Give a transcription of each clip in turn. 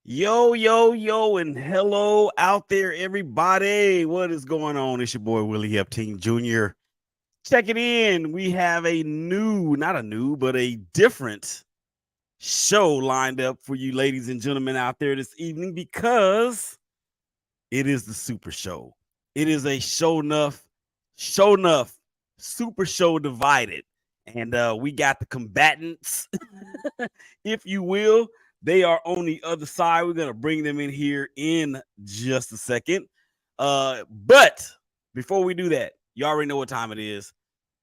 Yo, yo, yo, and hello out there, everybody. What is going on? It's your boy Willie Epting Jr. Check it in. We have a not a new, but a different show lined up for you, ladies and gentlemen, out there this evening because it is the Super Show. It is a Show Nuff, Super Show divided. And we got the combatants, if you will. They are on the other side. We're going to bring them in here in just a second. But before we do that, you already know what time it is.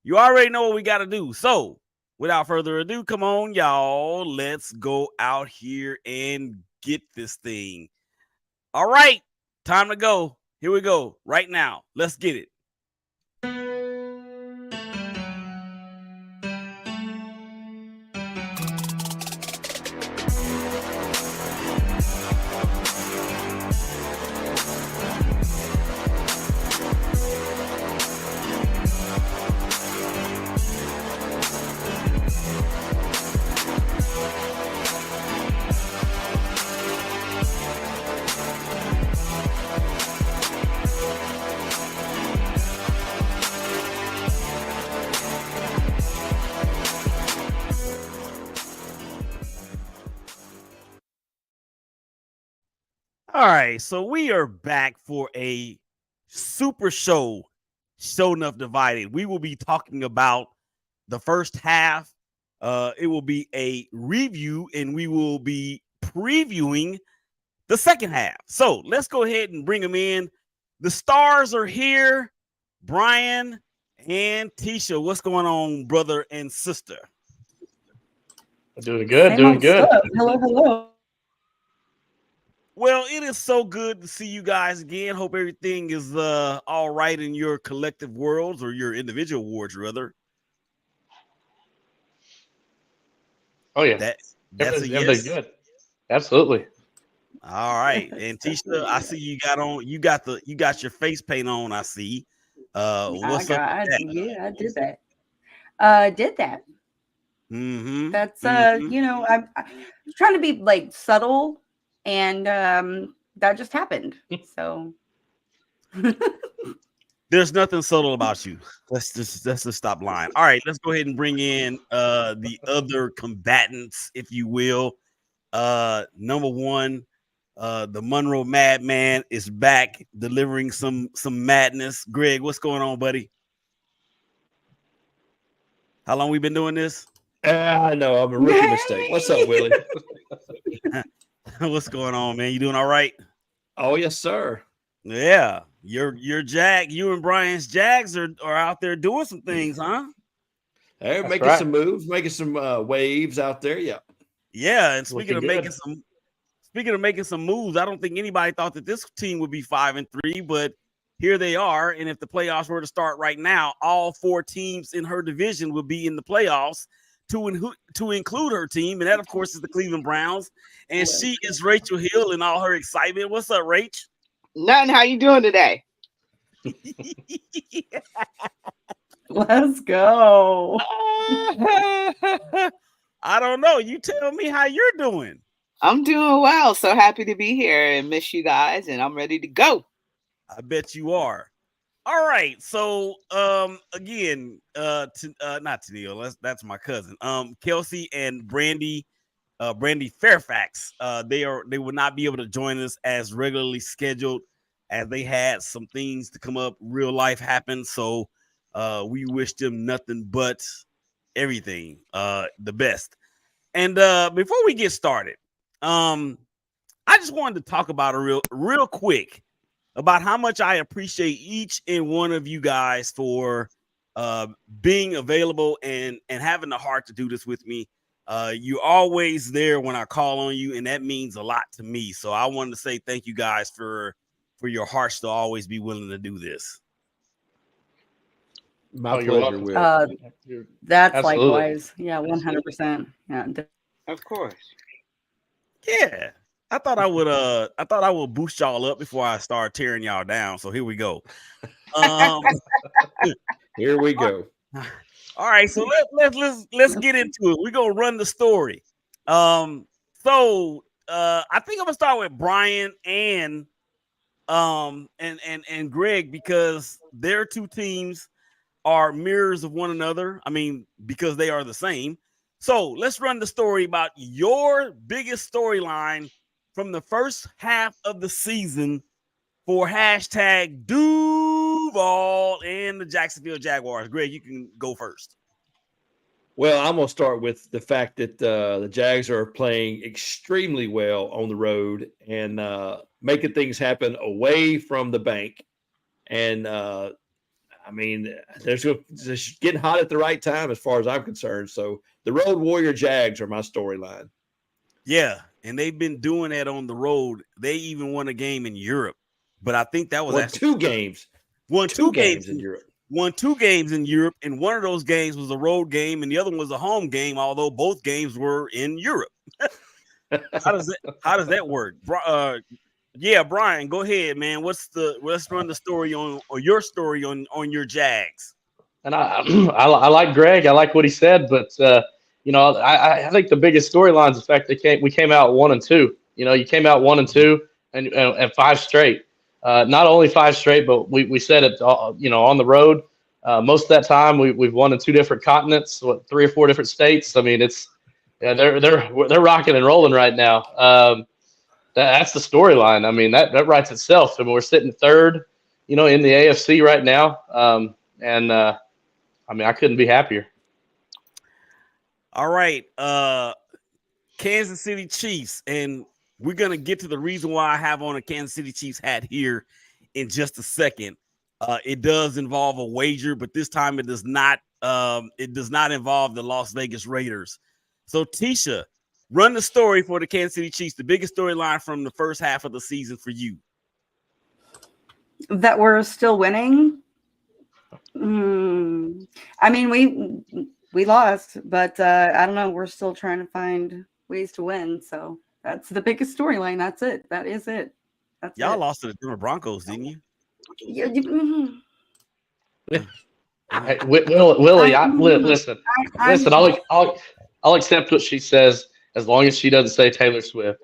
You already know what we got to do. So without further ado, come on, y'all. Let's go out here and get this thing. All right, time to go. Here we go right now. Let's get it. All right, so we are back for a Super Show Sho Nuff Divided. We will be talking about the first half. It will be a review, and we will be previewing the second half. So let's go ahead and bring them in. The stars are here. Brian and Tisha, what's going on, brother and sister? Doing good, doing good. Stuff. Hello. Well, it is so good to see you guys again. Hope everything is all right in your collective worlds or your individual worlds, rather. Oh yeah, That's everything's good. Absolutely. All right, and Tisha, I see you got your face paint on. I see. What's up? I did that. Did that. Mm-hmm. That's I'm trying to be like subtle, and that just happened. So There's nothing subtle about you. Let's just stop lying. All right, let's go ahead and bring in the other combatants, if you will. Number one, the Monroe Madman is back delivering some madness. Greg, what's going on, buddy? How long we been doing this? I know I'm a rookie mistake. What's up, Willie? What's going on, man? You doing all right? Oh yes, sir. Yeah, you and Brian's Jags are out there doing some things, huh? Hey, making some moves, making some waves out there. Yeah. Yeah, and speaking of making some moves, I don't think anybody thought that this team would be 5-3, but here they are. And if the playoffs were to start right now, all four teams in her division would be in the playoffs to include her team. And that, of course, is the Cleveland Browns. And she is Rachel Hill in all her excitement. What's up, Rach? Nothing. How you doing today? Let's go. I don't know. You tell me how you're doing. I'm doing well. So happy to be here and miss you guys. And I'm ready to go. I bet you are. All right. So again, not Tennille, that's my cousin. Kelsey and Brandy Fairfax. They will not be able to join us as regularly scheduled, as they had some things to come up. Real life happened. So we wish them nothing but everything, the best. And before we get started, I just wanted to talk about real quick about how much I appreciate each and one of you guys for being available and having the heart to do this with me. You're always there when I call on you, and that means a lot to me. So I wanted to say thank you guys for your hearts to always be willing to do this. My pleasure, Will. That's absolutely. Likewise. Yeah, 100%. Yeah. Of course. Yeah. I thought I would boost y'all up before I start tearing y'all down. So here we go. Here we go. All right, so let's get into it. We're gonna run the story. So I think I'm gonna start with Brian and Greg, because their two teams are mirrors of one another. I mean, because they are the same. So let's run the story about your biggest storyline from the first half of the season for hashtag Duval and the Jacksonville Jaguars. Greg, you can go first. Well, I'm going to start with the fact that the Jags are playing extremely well on the road and making things happen away from the bank. And I mean, they're just getting hot at the right time as far as I'm concerned. So the Road Warrior Jags are my storyline. Yeah, and they've been doing that on the road. They even won a game in Europe, but I think that was actually two games. Won two games in Europe. Won 2 games in Europe, and one of those games was a road game, and the other one was a home game. Although both games were in Europe. How does that work? Yeah, Brian, go ahead, man. Let's run the story on, or your story on your Jags. And I like Greg. I like what he said, but I think the biggest storyline is the fact that we came out 1-2. You came out 1-2 and 5 straight. Not only 5 straight, but we said it. On the road. Most of that time we've won in 2 different continents, 3 or 4 different states. I mean, they're rocking and rolling right now. That's the storyline. I mean, that writes itself. I mean, we're sitting third, in the AFC right now. I mean, I couldn't be happier. All right. Kansas City Chiefs. And we're going to get to the reason why I have on a Kansas City Chiefs hat here in just a second. It does involve a wager, but this time it does not involve the Las Vegas Raiders. So, Tisha, run the story for the Kansas City Chiefs, the biggest storyline from the first half of the season for you. That we're still winning. I mean, we lost, but I don't know. We're still trying to find ways to win. So that's the biggest storyline. That's it. That is it. Y'all lost to the Denver Broncos, didn't you? Yeah. Hey, Willie, listen. I'll accept what she says as long as she doesn't say Taylor Swift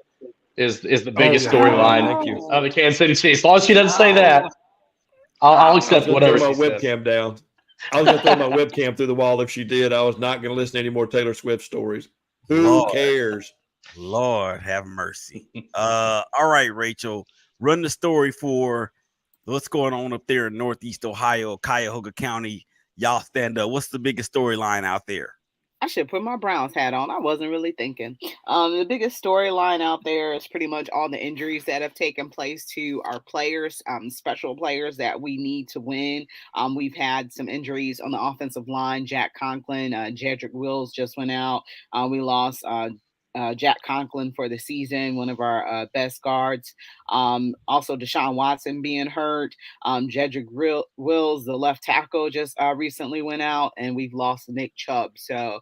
is the biggest storyline of the Kansas City Chiefs. As long as she doesn't say that, I'll accept whatever she says. Webcam down. I was going to throw my webcam through the wall if she did. I was not going to listen to any more Taylor Swift stories. Who cares? Lord have mercy. All right, Rachel, run the story for what's going on up there in Northeast Ohio, Cuyahoga County. Y'all stand up. What's the biggest storyline out there? I should put my Browns hat on. I wasn't really thinking. The biggest storyline out there is pretty much all the injuries that have taken place to our players, special players that we need to win. We've had some injuries on the offensive line. Jack Conklin, Jedrick Wills just went out. We lost Jack Conklin for the season, one of our best guards. Also, Deshaun Watson being hurt. Jedrick Wills, the left tackle, just recently went out, and we've lost Nick Chubb. So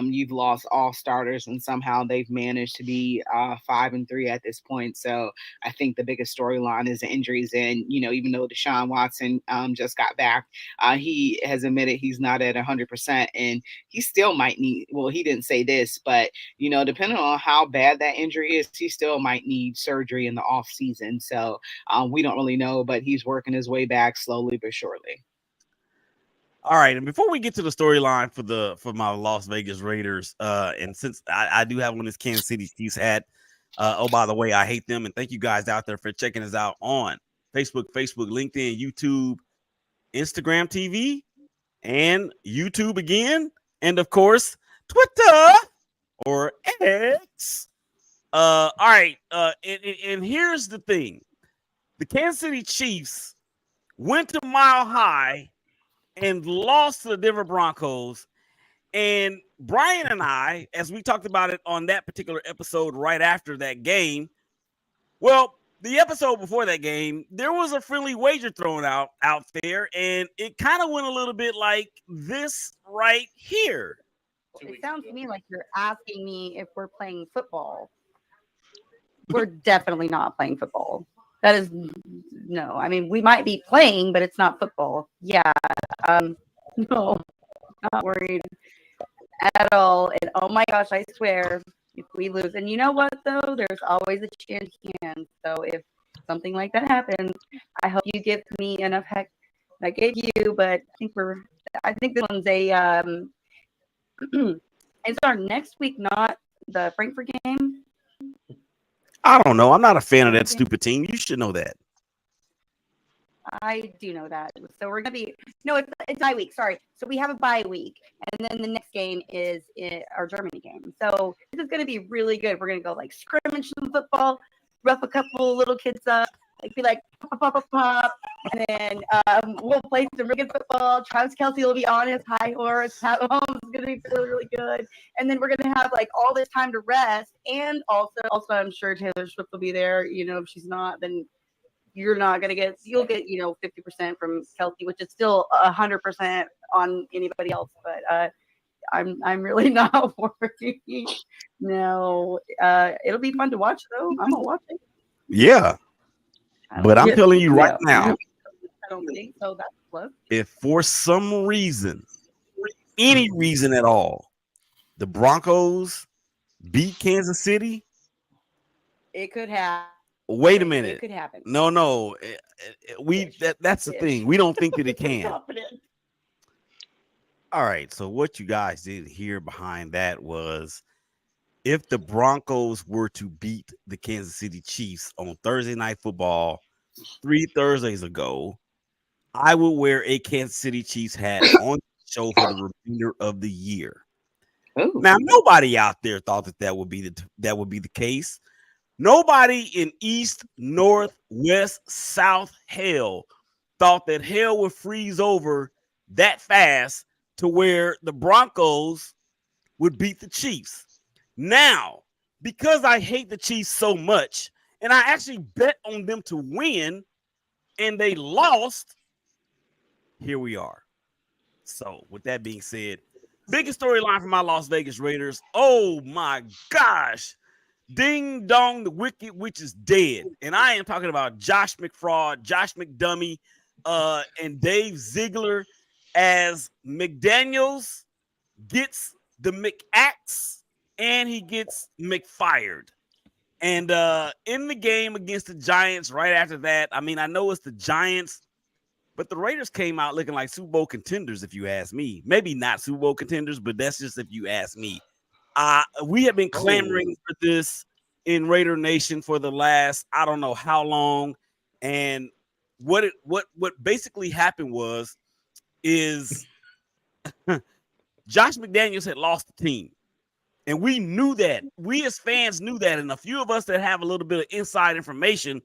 you've lost all starters, and somehow they've managed to be 5-3 at this point. So I think the biggest storyline is the injuries. And, even though Deshaun Watson just got back, he has admitted he's not at 100%, and he still might need, well, he didn't say this, but, depending on how bad that injury is, he still might need surgery in the off season. So we don't really know, but he's working his way back slowly but surely. All right, and before we get to the storyline for my Las Vegas Raiders, and since I do have on this Kansas City Chiefs hat, oh, by the way, I hate them, and thank you guys out there for checking us out on Facebook, LinkedIn, YouTube, Instagram TV, and YouTube again, and of course Twitter or X. All right, and here's the thing: the Kansas City Chiefs went to Mile High and lost to the Denver Broncos. And Brian and I, as we talked about it on that particular episode right after that game, well, the episode before that game, there was a friendly wager thrown out there, and it kind of went a little bit like this right here. It sounds to me like you're asking me if we're playing football. We're definitely not playing football. That is no. I mean, we might be playing, but it's not football. Yeah. No, not worried at all. And oh my gosh, I swear, if we lose. And you know what, though? There's always a chance he can. So if something like that happens, I hope you give me enough heck I gave you. But I think this one's a it's our next week, not the Frankfurt game. I don't know. I'm not a fan of that stupid team. You should know that. I do know that. So we're gonna be it's bye week. Sorry. So we have a bye week, and then the next game is our Germany game. So this is gonna be really good. We're gonna go like scrimmage some football, rough a couple little kids up, like be like pop pop pop pop, and then we'll play some really good football. Travis Kelce will be on his high horse. Pat Mahomes is gonna be really really good, and then we're gonna have like all this time to rest, and also I'm sure Taylor Swift will be there. You know, if she's not, then you'll get 50% from Kelsey, which is still 100% on anybody else. But I'm really not worried. No, it'll be fun to watch though. I'm gonna watch it. Yeah, but I'm telling you right now, I don't think so. That's close. If for some reason, any reason at all, the Broncos beat Kansas City, it could happen. Wait a minute. It could happen. No. That's the thing. We don't think that it can. All right. So what you guys did hear behind that was if the Broncos were to beat the Kansas City Chiefs on Thursday Night Football 3 Thursdays ago, I would wear a Kansas City Chiefs hat on the show for the remainder of the year. Ooh. Now, nobody out there thought that would be the case. Nobody in East, North, West, South hell thought that hell would freeze over that fast to where the Broncos would beat the Chiefs. Now, because I hate the Chiefs so much, and I actually bet on them to win, and they lost, here we are. So, with that being said, biggest storyline for my Las Vegas Raiders. Oh my gosh. Ding dong, the wicked witch is dead. And I am talking about Josh McFraud, Josh McDummy, and Dave Ziegler as McDaniels gets the McAxe and he gets McFired. And in the game against the Giants right after that, I mean, I know it's the Giants, but the Raiders came out looking like Super Bowl contenders, if you ask me. Maybe not Super Bowl contenders, but that's just if you ask me. We have been clamoring for this in Raider Nation for the last, I don't know how long. And what basically happened is Josh McDaniels had lost the team. And we knew that. We as fans knew that. And a few of us that have a little bit of inside information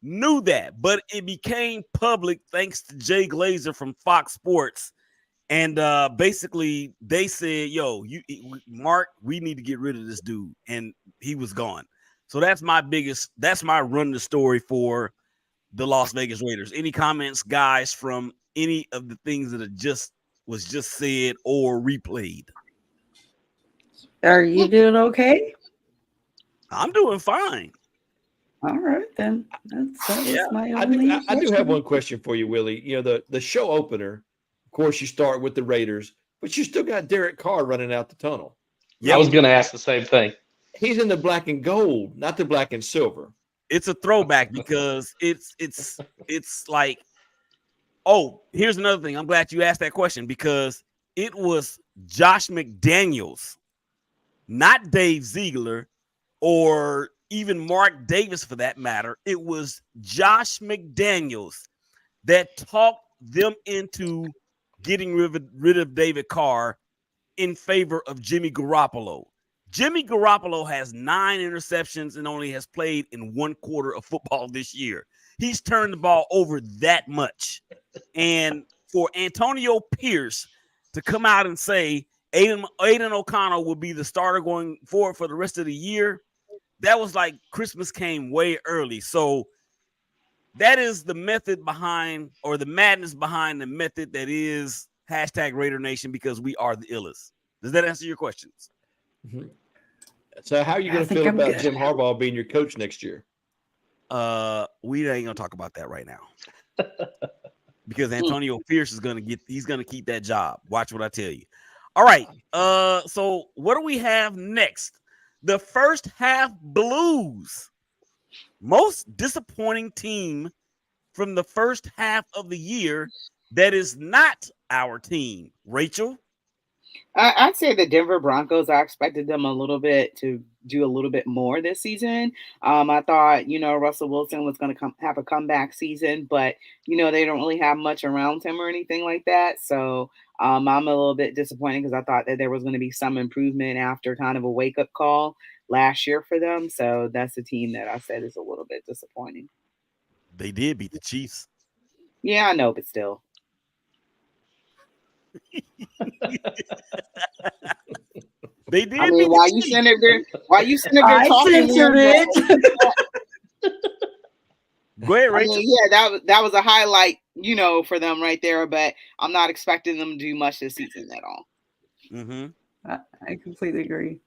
knew that. But it became public thanks to Jay Glazer from Fox Sports. And basically, they said, Mark, we need to get rid of this dude. And he was gone. So that's my run the story for the Las Vegas Raiders. Any comments, guys, from any of the things that was just said or replayed? Are you doing okay? I'm doing fine. All right, then. That's my I do have one question for you, Willie. You know, the show opener, of course, you start with the Raiders, but you still got Derek Carr running out the tunnel. Yeah, I was going to ask the same thing. He's in the black and gold, not the black and silver. It's a throwback because it's like, oh, here's another thing. I'm glad you asked that question because it was Josh McDaniels, not Dave Ziegler or even Mark Davis for that matter. It was Josh McDaniels that talked them into getting rid of David Carr in favor of Jimmy Garoppolo. Jimmy Garoppolo has 9 interceptions and only has played in 1 quarter of football this year. He's turned the ball over that much. And for Antonio Pierce to come out and say Aiden O'Connell will be the starter going forward for the rest of the year, that was like Christmas came way early. So that is the method behind, or the madness behind the method that is #Raider Nation, because we are the illest. Does that answer your questions? Mm-hmm. So how are you going to feel about Jim Harbaugh being your coach next year? We ain't gonna talk about that right now. Because Antonio Pierce is he's gonna keep that job. Watch what I tell you. All right. So what do we have next? The first half Blues. Most disappointing team from the first half of the year that is not our team. Rachel? I'd say the Denver Broncos. I expected them a little bit to do a little bit more this season. I thought, Russell Wilson was going to have a comeback season, but they don't really have much around him or anything like that. So I'm a little bit disappointed because I thought that there was going to be some improvement after kind of a wake up call last year for them. So that's the team that I said is a little bit disappointing. They did beat the Chiefs. Yeah, I know, but still. They did. I mean, while you sitting there talking, censored it. Go ahead, Rachel. I mean, yeah, that was a highlight, for them right there. But I'm not expecting them to do much this season at all. Mm-hmm. I completely agree.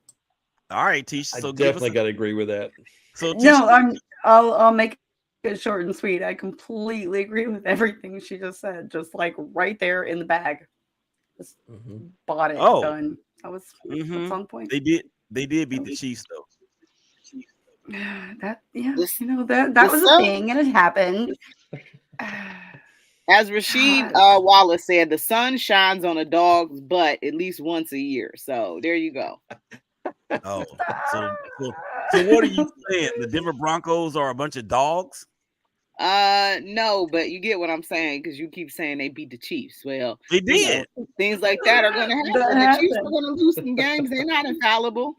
All right, Tisha. So I definitely got to agree with that. So Tisha, No, I'll make it short and sweet. I completely agree with everything she just said. Just like right there in the bag. Just bought it. Oh. Done. That was that's on point. They did beat the Chiefs though. That that was a thing and it happened. As Rasheed Wallace said, the sun shines on a dog's butt at least once a year. So there you go. Oh, so what are you saying? The Denver Broncos are a bunch of dogs? No, but you get what I'm saying because you keep saying they beat the Chiefs. Well, they did. Things like that are going to happen. The Chiefs are going to lose some games. They're not infallible.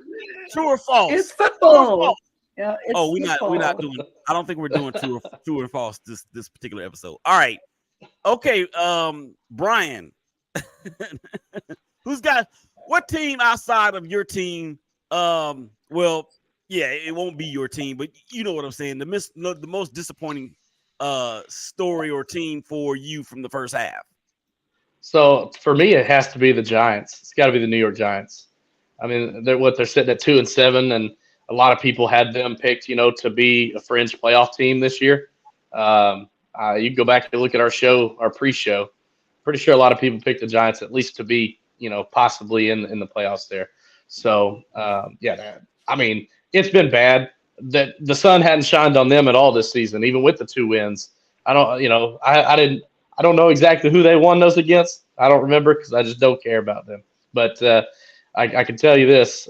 True or false? It's football. Yeah. We're not doing. I don't think we're doing true or false this particular episode. All right. Okay. Brian, what team outside of your team? Well, yeah, it won't be your team, but you know what I'm saying. The most disappointing story or team for you from the first half. So for me, it has to be the Giants. It's got to be the New York Giants. I mean, they're sitting at 2-7, and a lot of people had them picked, to be a fringe playoff team this year. You go back and look at our pre-show. Pretty sure a lot of people picked the Giants at least to be, possibly in the playoffs there. So I mean, it's been bad that the sun hadn't shined on them at all this season, even with the 2 wins. I don't know exactly who they won those against. I don't remember because I just don't care about them. But I can tell you this: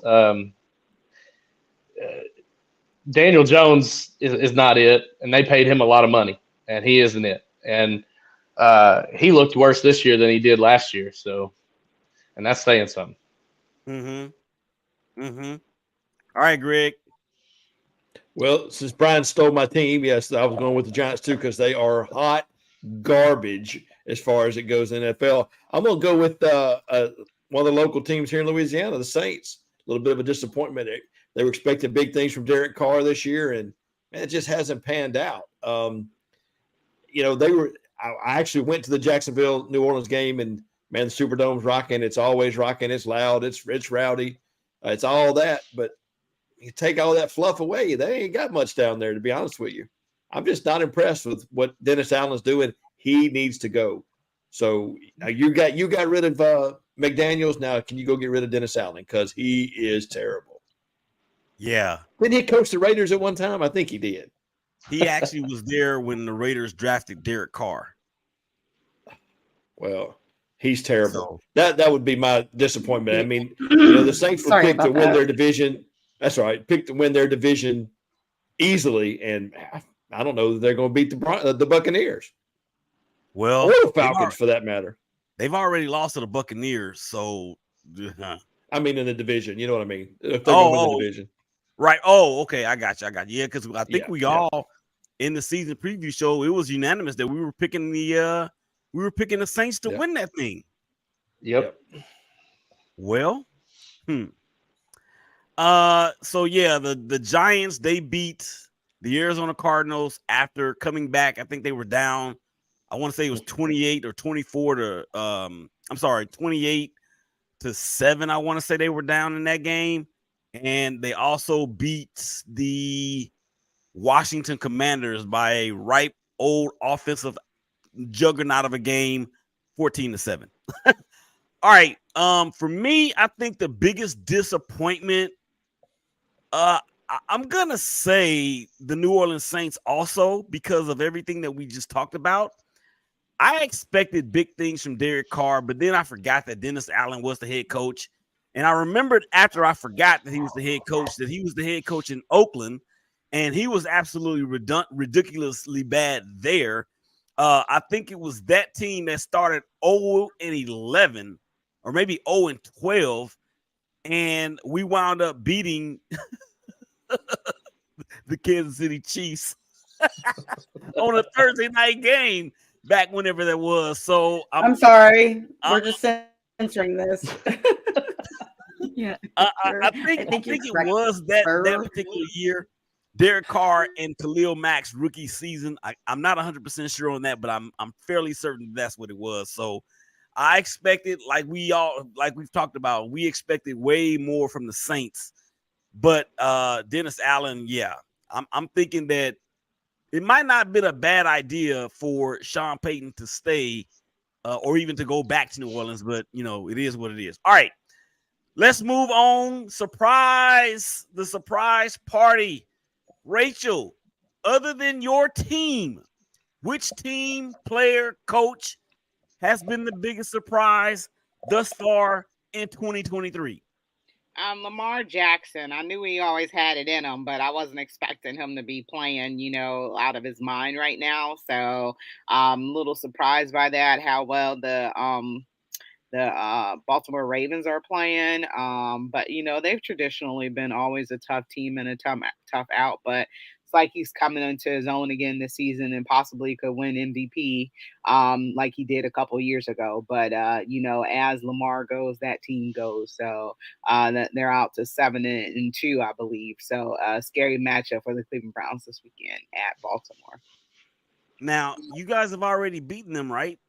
Daniel Jones is not it, and they paid him a lot of money, and he isn't it. And he looked worse this year than he did last year. So, and that's saying something. All right, Greg. Well, since Brian stole my team, yes, I was going with the Giants too because they are hot garbage as far as it goes in the NFL. I'm going to go with one of the local teams here in Louisiana, the Saints. A little bit of a disappointment. They were expecting big things from Derek Carr this year, and it just hasn't panned out. I actually went to the Jacksonville New Orleans game, and man, the Superdome's rocking. It's always rocking. It's loud. It's rowdy. It's all that, but you take all that fluff away, they ain't got much down there, to be honest with you. I'm just not impressed with what Dennis Allen's doing. He needs to go. So you got rid of McDaniels. Now can you go get rid of Dennis Allen because he is terrible? Yeah. Didn't he coach the Raiders at one time? I think he did. He actually was there when the Raiders drafted Derek Carr. Well, he's terrible. So, that would be my disappointment. I mean, the Saints were picked to win their division. That's right. Picked to win their division easily, and I don't know that they're going to beat the Buccaneers. Well, or the Falcons for that matter. They've already lost to the Buccaneers, so I mean in the division. You know what I mean? If they're going to win the division. Right. Oh, okay. I got you. Yeah, because I think we all in the season preview show, it was unanimous that we were picking the Saints to win that thing. Yep. Well, so yeah, the Giants, they beat the Arizona Cardinals after coming back. I think they were down. I want to say it was 28 or 24 to 28-7. I want to say they were down in that game. And they also beat the Washington Commanders by a ripe old offensive juggernaut of a game, 14-7. All right. For me, I think the biggest disappointment I'm gonna say the New Orleans Saints also because of everything that we just talked about. I expected big things from Derek Carr, but then I forgot that Dennis Allen was the head coach. And I remembered after I forgot that he was the head coach, that he was the head coach in Oakland, and he was absolutely ridiculously bad there. I think it was that team that started 0-11 or maybe 0-12, and we wound up beating the Kansas City Chiefs on a Thursday night game back whenever that was. So I'm sorry. I'm We're just censoring this. Yeah. I think you're it correct, was that sir. particular year. Derek Carr and Khalil Mack's rookie season. I'm not 100% sure on that, but I'm fairly certain that's what it was. So I expected, like we've talked about, we expected way more from the Saints. But Dennis Allen, yeah, I'm thinking that it might not have been a bad idea for Sean Payton to stay or even to go back to New Orleans, but it is what it is. All right. Let's move on. The surprise party. Rachel, other than your team, which team, player, coach has been the biggest surprise thus far in 2023? Lamar Jackson. I knew he always had it in him, but I wasn't expecting him to be playing, out of his mind right now. So I'm a little surprised by that. How well the Baltimore Ravens are playing. But they've traditionally been always a tough team and a tough out. But it's like he's coming into his own again this season and possibly could win MVP, like he did a couple years ago. But as Lamar goes, that team goes. So that they're out to 7-2, I believe. So scary matchup for the Cleveland Browns this weekend at Baltimore. Now, you guys have already beaten them, right?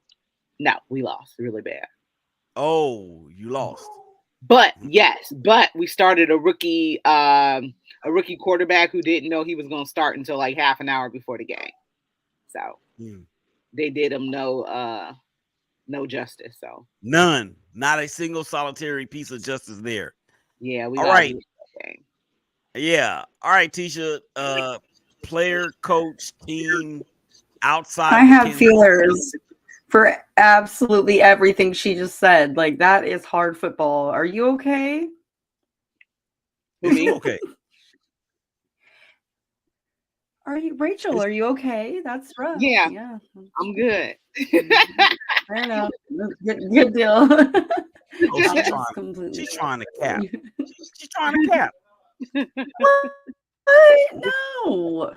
No, we lost really bad. Oh, you lost. But yes, we started a rookie quarterback who didn't know he was going to start until like half an hour before the game. So they did him no justice. So none, not a single solitary piece of justice there. Yeah, we all got right. Yeah, all right, Tisha. Player, coach, team, outside. I have feelers for absolutely everything she just said. Like, that is hard football. Are you okay? Me? Okay. Rachel, are you okay? That's rough. Yeah. I'm good. Fair enough. Good deal. She's trying to cap. She's trying to cap. No.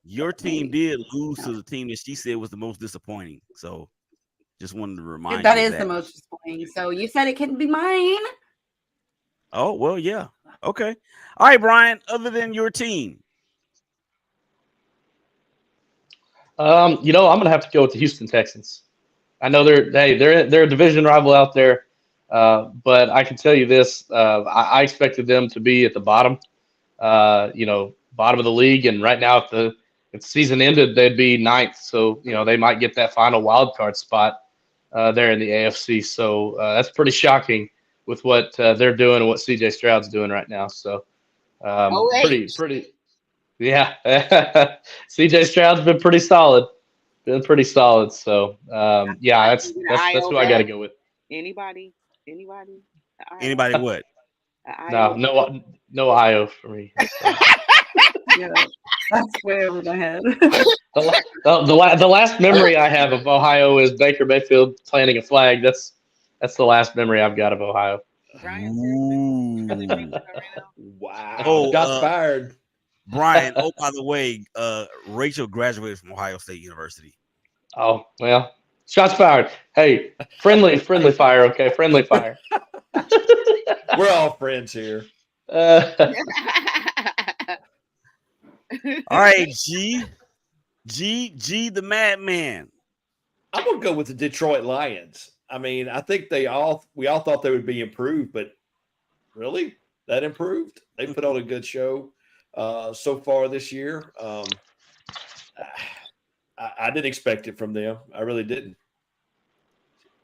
Your team did lose to the team that she said was the most disappointing. So just wanted to remind you that is the most disappointing. So you said it couldn't be mine. Oh, well, yeah. Okay. All right, Brian, other than your team. I'm gonna have to go with the Houston Texans. I know they're a division rival out there, but I can tell you this: I expected them to be at the bottom, bottom of the league, and right now, if the season ended, they'd be ninth. So they might get that final wild card spot there in the AFC. So that's pretty shocking with what they're doing and what CJ Stroud's doing right now. So pretty. Yeah, CJ Stroud's been pretty solid. So that's who I got to go with. Anybody? Anybody what? No Ohio for me. Yeah, that's way over my head. The last memory I have of Ohio is Baker Mayfield planting a flag. That's the last memory I've got of Ohio. Wow. Oh, got fired. Brian, by the way, Rachel graduated from Ohio State University. Oh, well, shots fired. Hey, friendly fire, okay? Friendly fire. We're all friends here. All right, G, the Madman. I'm gonna go with the Detroit Lions. I mean, I think we all thought they would be improved, but really, that improved? They put on a good show so far this year. I didn't expect it from them. I really didn't.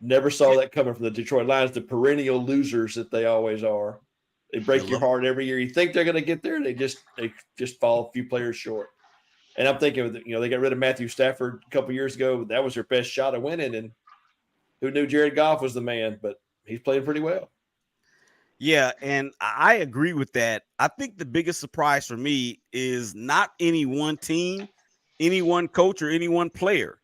Never saw that coming from the Detroit Lions, the perennial losers that they always are. They break your heart every year. You think they're going to get there, they just fall a few players short. And I'm thinking, they got rid of Matthew Stafford a couple years ago. That was their best shot of winning, and who knew Jared Goff was the man? But he's playing pretty well. Yeah, and I agree with that. I think the biggest surprise for me is not any one team, any one coach, or any one player.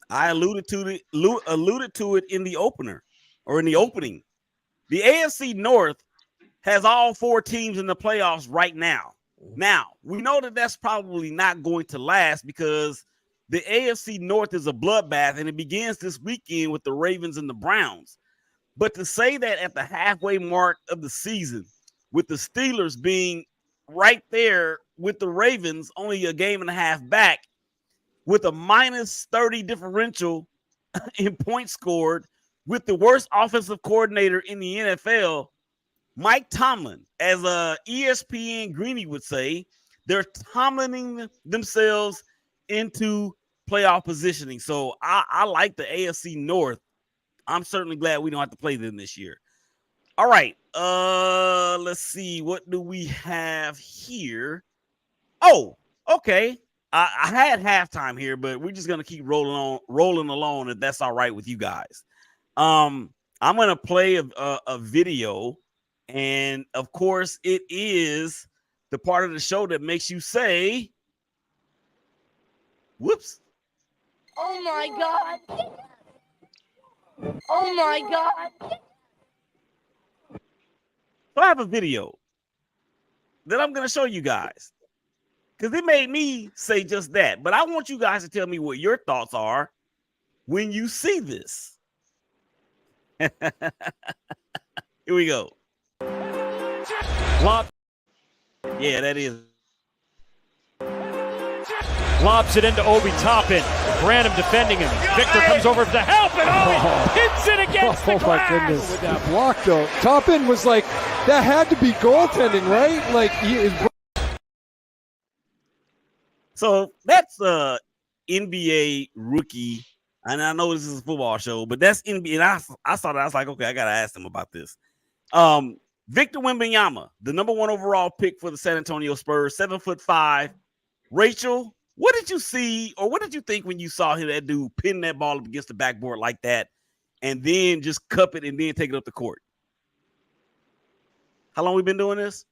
I alluded to it in the opener or in the opening. The AFC North has all 4 teams in the playoffs right now. Now, we know that that's probably not going to last because the AFC North is a bloodbath, and it begins this weekend with the Ravens and the Browns. But to say that at the halfway mark of the season, with the Steelers being right there with the Ravens, only a game and a half back, with a minus 30 differential in points scored, with the worst offensive coordinator in the NFL, Mike Tomlin, as a ESPN Greeny would say, they're Tomlining themselves into playoff positioning. So I like the AFC North. I'm certainly glad we don't have to play them this year. All right. Let's see. What do we have here? Oh, okay. I had halftime here, but we're just gonna keep rolling along if that's all right with you guys. I'm gonna play a video, and of course, it is the part of the show that makes you say, "Whoops." Oh my God. Oh my God. So I have a video that I'm going to show you guys because it made me say just that. But I want you guys to tell me what your thoughts are when you see this. Here we go. Lob. Yeah, that is. Lobs it into Obi Toppin. Branham defending him. Victor comes over to help, and Obi hits it against the glass. My goodness. With that block, though. Toppin was like, that had to be goaltending, right? Like, So that's NBA rookie. And I know this is a football show, but that's NBA. And I saw that. I was like, okay, I got to ask them about this. Victor Wembanyama, the number 1 overall pick for the San Antonio Spurs, 7'5". Rachel, what did you see, or what did you think when you saw that dude pin that ball up against the backboard like that, and then just cup it and then take it up the court? How long we been doing this?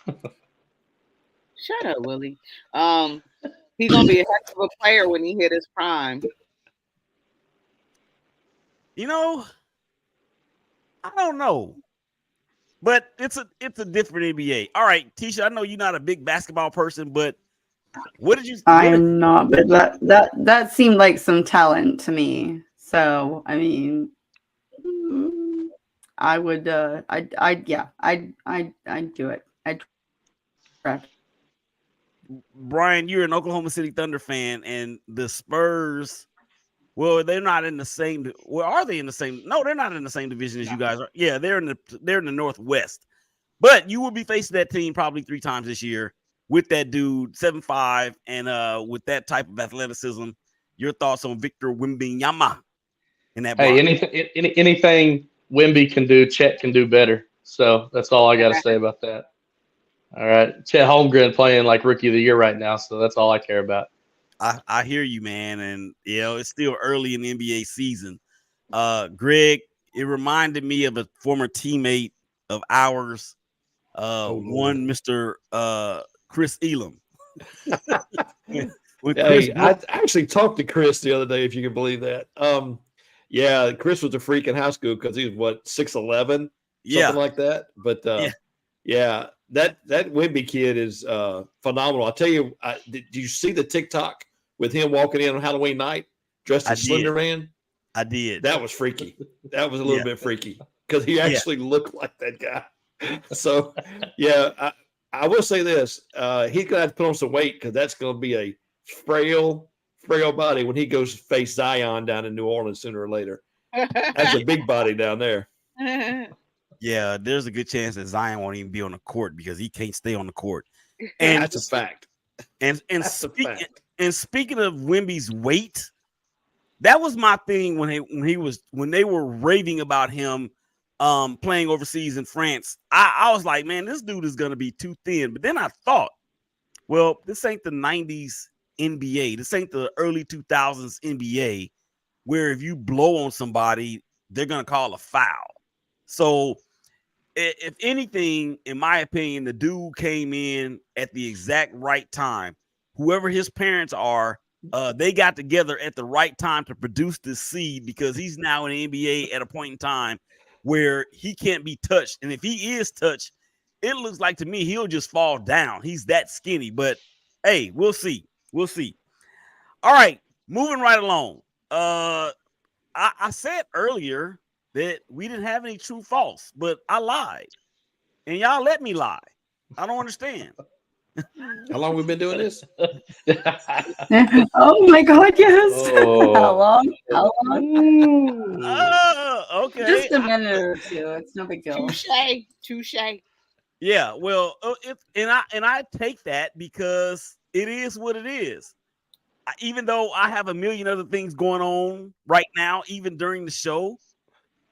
Shut up, Willie. He's gonna be a heck of a player when he hit his prime. I don't know. But it's a different NBA. All right, Tisha, I know you're not a big basketball person, but what did you? I am not, but that seemed like some talent to me. So I mean, I would, I'd do it. I'd try. Brian, you're an Oklahoma City Thunder fan, and the Spurs. Well, they're not in the same. Well, are they in the same? No, they're not in the same division as you guys are. Yeah, they're in the Northwest. But you will be facing that team probably 3 times this year with that dude 7'5" and with that type of athleticism. Your thoughts on Victor Wembanyama in that? Hey, anything Wemby can do, Chet can do better. So that's all I got to say about that. All right, Chet Holmgren playing like rookie of the year right now, so that's all I care about. I hear you, man, and it's still early in the NBA season. Greg, it reminded me of a former teammate of ours, one Mr. Chris Elam. I actually talked to Chris the other day, if you can believe that. Yeah, Chris was a freak in high school because he was 6'11", something like that. But yeah, that Wemby kid is phenomenal. I'll tell you, did you see the TikTok with him walking in on Halloween night dressed as Slender Man? I did. That was freaky. That was a little bit freaky because he actually looked like that guy. So, yeah, I will say this. He's going to have to put on some weight because that's going to be a frail body when he goes to face Zion down in New Orleans sooner or later. That's a big body down there. Yeah, there's a good chance that Zion won't even be on the court because he can't stay on the court. And that's a fact. And speaking of Wemby's weight, that was my thing when they were raving about him playing overseas in France, I was like, man, this dude is gonna be too thin. But then I thought, well, this ain't the 90s NBA. This ain't the early 2000s NBA where if you blow on somebody, they're gonna call a foul. So if anything, in my opinion, the dude came in at the exact right time. Whoever his parents are, they got together at the right time to produce this seed, because he's now in the NBA at a point in time where he can't be touched. And if he is touched, it looks like to me he'll just fall down. He's that skinny. But hey, we'll see. We'll see. All right, moving right along. I said earlier that we didn't have any true false, but I lied. And y'all let me lie. I don't understand. How long we been doing this? Oh my God, yes. Oh. How long? How long? Okay. Just a minute or two. It's no big deal. Touche. Yeah, well, I take that because it is what it is. Even though I have a million other things going on right now, even during the show,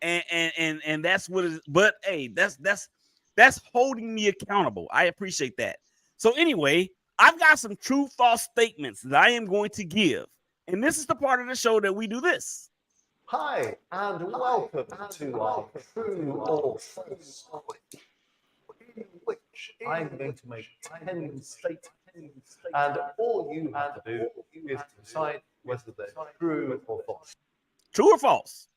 and that's what it is. But hey, that's holding me accountable. I appreciate that. So anyway, I've got some true false statements that I am going to give, and this is the part of the show that we do this. Hi, and welcome to our True or False, in which I'm going to make 10 statements, and all you have to do is to decide whether they're true or false. True or false?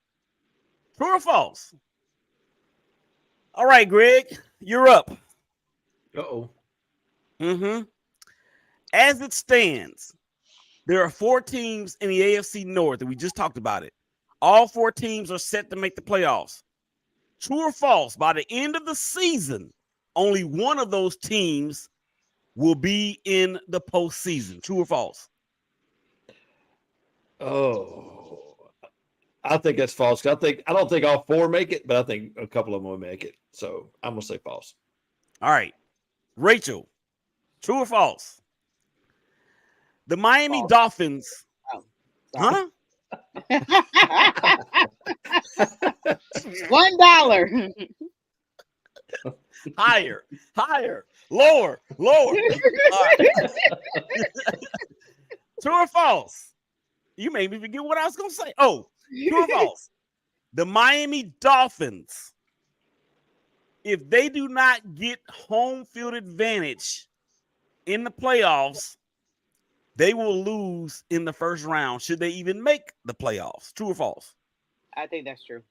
True or false? All right, Greg, you're up. Uh-oh. As it stands, there are 4 teams in the AFC North, and we just talked about it. All 4 teams are set to make the playoffs. True or false? By the end of the season, only one of those teams will be in the postseason. True or false? Oh, I think that's false. I don't think all 4 make it, but I think a couple of them will make it. So I'm gonna say false. All right, Rachel. True or false? The Miami Dolphins. Huh? $1. Higher, lower. All right. True or false? You made me forget what I was going to say. Oh, true or false? The Miami Dolphins, if they do not get home field advantage in the playoffs, they will lose in the first round should they even make the playoffs. True or false? I think that's true.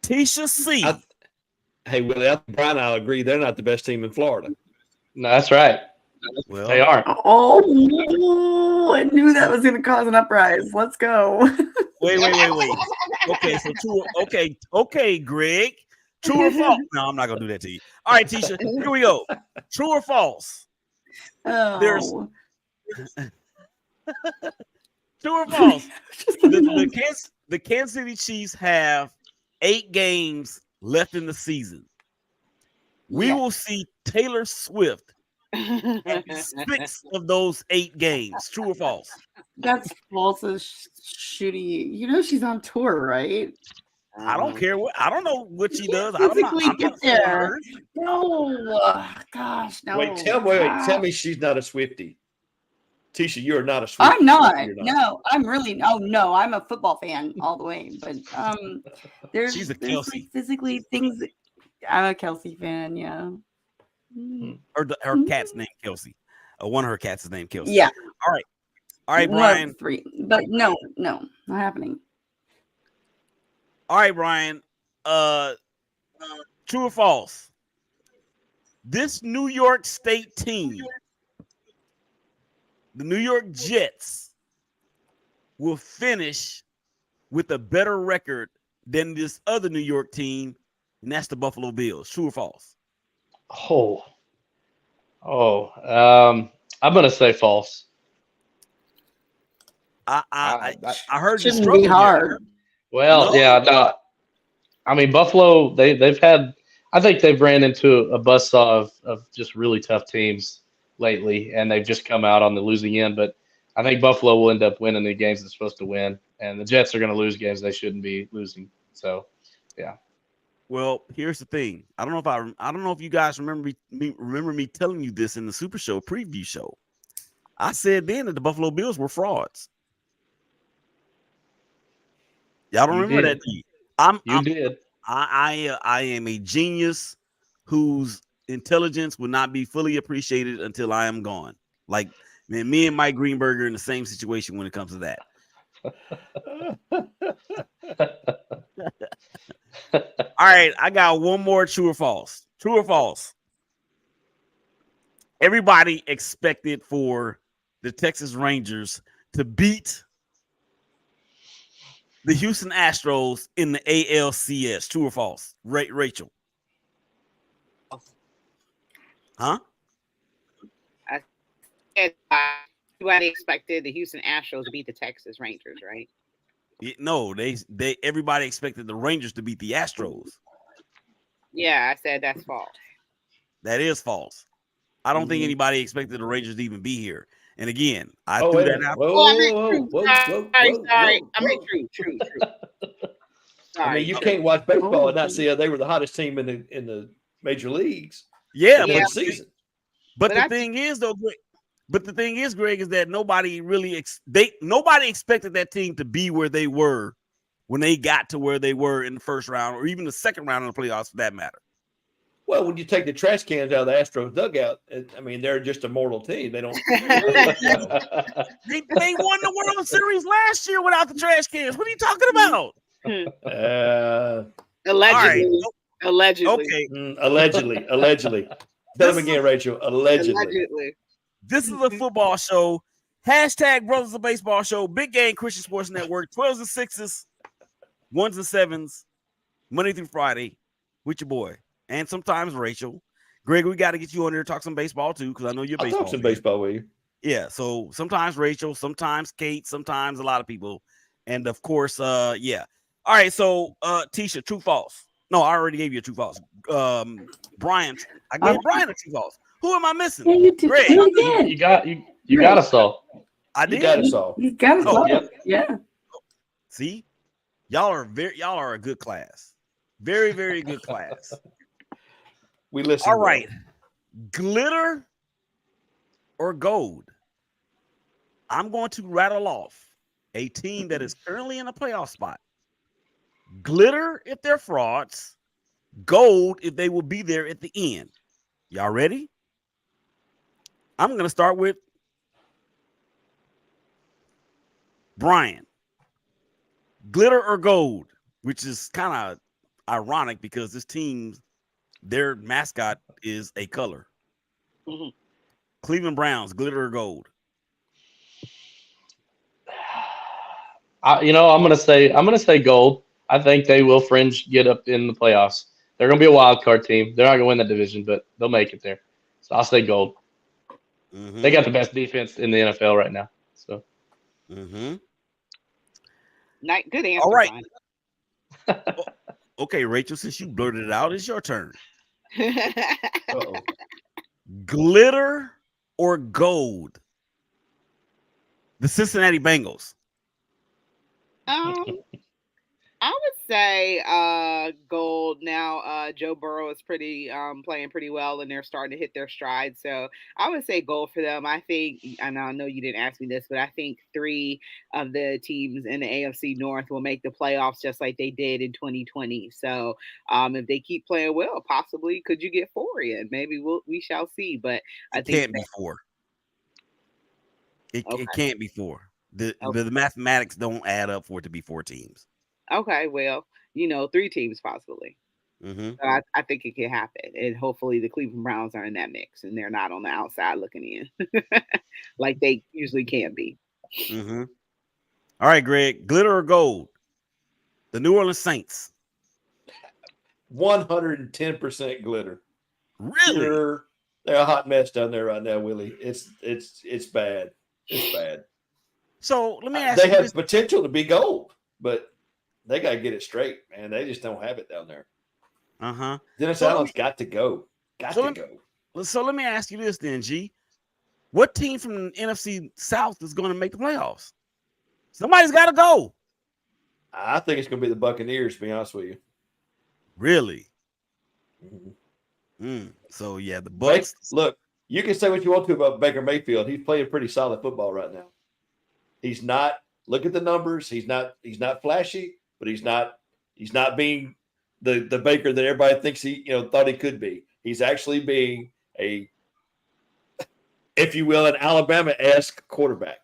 Tisha C. Hey, Willie, I think Brian and I agree they're not the best team in Florida. No, that's right. Well, They aren't. Oh, I knew that was going to cause an uprise. Let's go. Wait. Okay, so true. Okay, Greg. True or false? No, I'm not gonna do that to you. All right, Tisha, here we go. True or false? Oh. True or false? The Kansas City Chiefs have 8 games left in the season. We will see Taylor Swift in 6 of those 8 games. True or false? That's false as shooty. You know she's on tour, right? I don't care what. I don't know what she does. Physically I'm get not there. No, gosh, no. Wait, tell me she's not a Swiftie. Tisha, you are not a Swiftie. I'm not. No, I'm really. Oh no, I'm a football fan all the way. But she's a there's Kelsey. like physically things. I'm a Kelsey fan. Yeah. Her cat's named Kelsey. One of her cats is named Kelsey. Yeah. All right, Brian. 3, but no, not happening. All right, Brian. True or false? This New York State team, the New York Jets, will finish with a better record than this other New York team, and that's the Buffalo Bills. True or false? I'm gonna say false. I heard you shouldn't be hard. Here. Well, No. yeah, no. I mean, Buffalo, they've had, I think they've ran into a buzzsaw of just really tough teams lately, and they've just come out on the losing end. But I think Buffalo will end up winning the games they're supposed to win. and the Jets are going to lose games they shouldn't be losing. So, yeah. Well, here's the thing. I don't know if you guys remember me telling you this in the Super Show preview show. I said then that the Buffalo Bills were frauds. Y'all don't remember that? You did. I am a genius whose intelligence will not be fully appreciated until I am gone. Like, man, me and Mike Greenberg are in the same situation when it comes to that. All right, I got one more true or false. True or false? Everybody expected for the Texas Rangers to beat the Houston Astros in the ALCS. True or false? Rachel. Huh? Everybody expected the Houston Astros to beat the Texas Rangers, right? No, everybody expected the Rangers to beat the Astros. Yeah, I said that's false. That is false. I don't think anybody expected the Rangers to even be here. And again, I Oh, threw wait a that minute. out. Whoa. Sorry. I mean, true. I mean, you can't watch baseball and not see how they were the hottest team in the major leagues. Yeah, for the season. But the thing is, though, Greg, is that nobody really nobody expected that team to be where they were when they got to where they were in the first round or even the second round of the playoffs, for that matter. Well, when you take the trash cans out of the Astros dugout, I mean, they're just a mortal team. They don't. They won the World Series last year without the trash cans. What are you talking about? Allegedly. Right. Allegedly. Okay. Allegedly. Tell them again, Rachel. Allegedly. This is a football show. Hashtag Brothers of Baseball Show. Big Game Christian Sports Network. 12s and 6s, 1s and 7s, Monday through Friday with your boy. And sometimes Rachel. Greg, we got to get you on there to talk some baseball too, because I know you're I'll talk some baseball with you. Yeah. So sometimes Rachel, sometimes Kate, sometimes a lot of people. And of course, yeah. All right. So Tisha, true, false. No, I already gave you a true, false. Brian, I gave Brian a true, false. Who am I missing? Yeah, you did. Greg. You got us all. I did. You got us all. You got us all. Yep. Yeah. See, y'all are a good class. Very, very good class. We listen. All right. Glitter or gold? I'm going to rattle off a team that is currently in a playoff spot. Glitter if they're frauds, gold if they will be there at the end. Y'all ready? I'm going to start with Brian. Glitter or gold, which is kind of ironic because this team, their mascot is a color. Mm-hmm. Cleveland Browns, glitter or gold? I'm gonna say gold. I think they will get up in the playoffs. They're gonna be a wild card team. They're not gonna win that division, but they'll make it there. So I'll say gold. Mm-hmm. They got the best defense in the NFL right now. So. Mm-hmm. Good answer. All right. Okay, Rachel, since you blurted it out, it's your turn. Uh-oh. Glitter or gold? The Cincinnati Bengals. I would say gold. Now Joe Burrow is playing pretty well, and they're starting to hit their stride. So I would say gold for them. I think, and I know you didn't ask me this, but I think 3 of the teams in the AFC North will make the playoffs just like they did in 2020. So if they keep playing well, possibly could you get 4 in? Maybe we shall see. But I think can't be 4. It can't be 4. The mathematics don't add up for it to be 4 teams. Okay, well, 3 teams possibly. Mm-hmm. So I think it can happen, and hopefully the Cleveland Browns are in that mix, and they're not on the outside looking in, like they usually can be. Mm-hmm. All right, Greg, glitter or gold? The New Orleans Saints. 110% glitter. Really? They're a hot mess down there right now, Willie. It's bad. It's bad. So let me ask you. They have potential to be gold, but they got to get it straight, man. They just don't have it down there. Uh-huh. Dennis Allen's got to go. So let me ask you this then, G. What team from the NFC South is going to make the playoffs? Somebody's got to go. I think it's going to be the Buccaneers, to be honest with you. Really? Mm-hmm. So yeah, the Bucks. Look, you can say what you want to about Baker Mayfield. He's playing pretty solid football right now. He's not. Look at the numbers. He's not flashy, but he's not being the Baker that everybody thinks he thought he could be. He's actually being a, if you will, an Alabama-esque quarterback.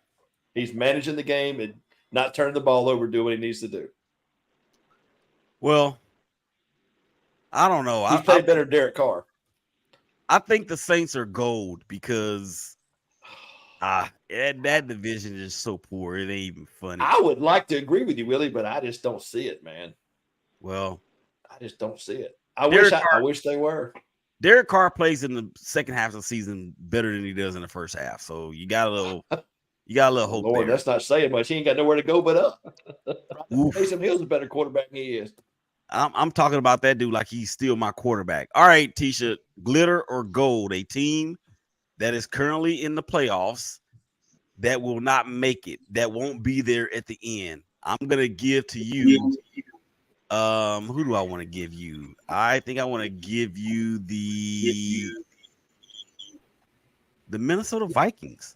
He's managing the game and not turning the ball over, doing what he needs to do. Well, I don't know. He's played better than Derek Carr. I think the Saints are gold because that division is so poor. It ain't even funny. I would like to agree with you, Willie, but I just don't see it, man. Well, I just don't see it. I wish they were. Derek Carr plays in the second half of the season better than he does in the first half. So you got a little hope. Lord, there. That's not saying much. He ain't got nowhere to go but up. Taysom Hill's a better quarterback than he is. I'm talking about that dude like he's still my quarterback. All right, Tisha, glitter or gold, a team that is currently in the playoffs that will not make it, that won't be there at the end. I'm gonna give to you. Who do I want to give you? I think I want to give you the Minnesota Vikings.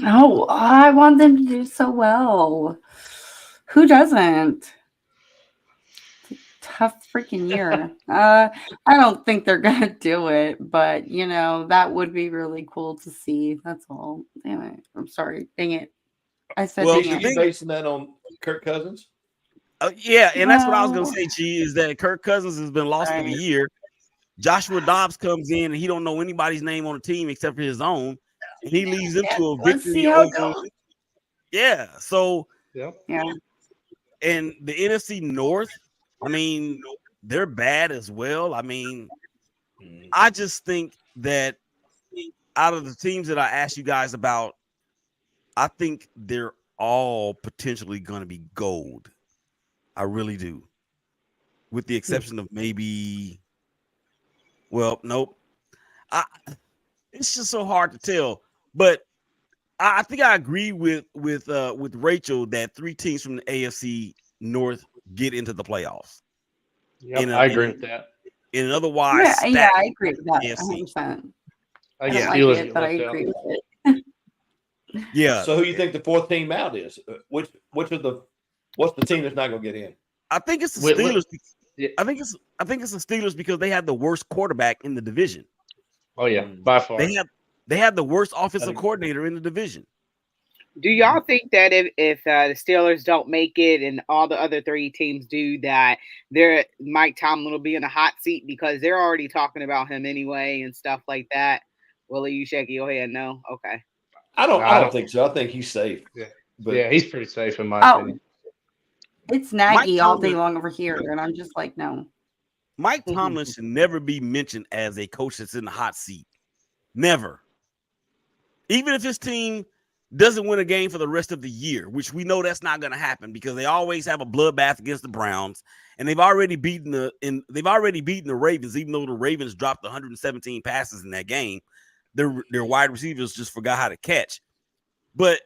Oh, I want them to do so well. Who doesn't? Tough freaking year. I don't think they're gonna do it, but that would be really cool to see. That's all. Damn it. I'm sorry. Dang it. I said Well, dang are you basing that on Kirk Cousins? Yeah, and that's what I was gonna say, Chi, is that Kirk Cousins has been lost for the year. Joshua Dobbs comes in and he don't know anybody's name on the team except for his own, and he leads them to a victory over. Yeah, so yeah. And the NFC North, I mean, they're bad as well. I mean, I just think that out of the teams that I asked you guys about, I think they're all potentially going to be gold. I really do. With the exception of maybe, well, nope. It's just so hard to tell. But I think I agree with Rachel that 3 teams from the AFC North get into the playoffs. Yep, I agree with that. In an otherwise, yeah, I agree with that. AFC. 100%. I don't like it, but I agree with it. Yeah. So who you think the 4th team out is? What's the team that's not going to get in? I think it's the Steelers. I think it's the Steelers because they have the worst quarterback in the division. Oh yeah, by far. They have the worst offensive coordinator in the division. Do y'all think that if the Steelers don't make it and all the other 3 teams do, that Mike Tomlin will be in a hot seat because they're already talking about him anyway and stuff like that? Willie, you shaking your head? No, okay. I don't think so. I think he's safe. Yeah, but yeah, he's pretty safe in my opinion. It's Nagy all day long over here, and I'm just like, no. Mike Tomlin should never be mentioned as a coach that's in the hot seat. Never. Even if his team doesn't win a game for the rest of the year, which we know that's not going to happen because they always have a bloodbath against the Browns, and they've already beaten the Ravens, even though the Ravens dropped 117 passes in that game. Their wide receivers just forgot how to catch. But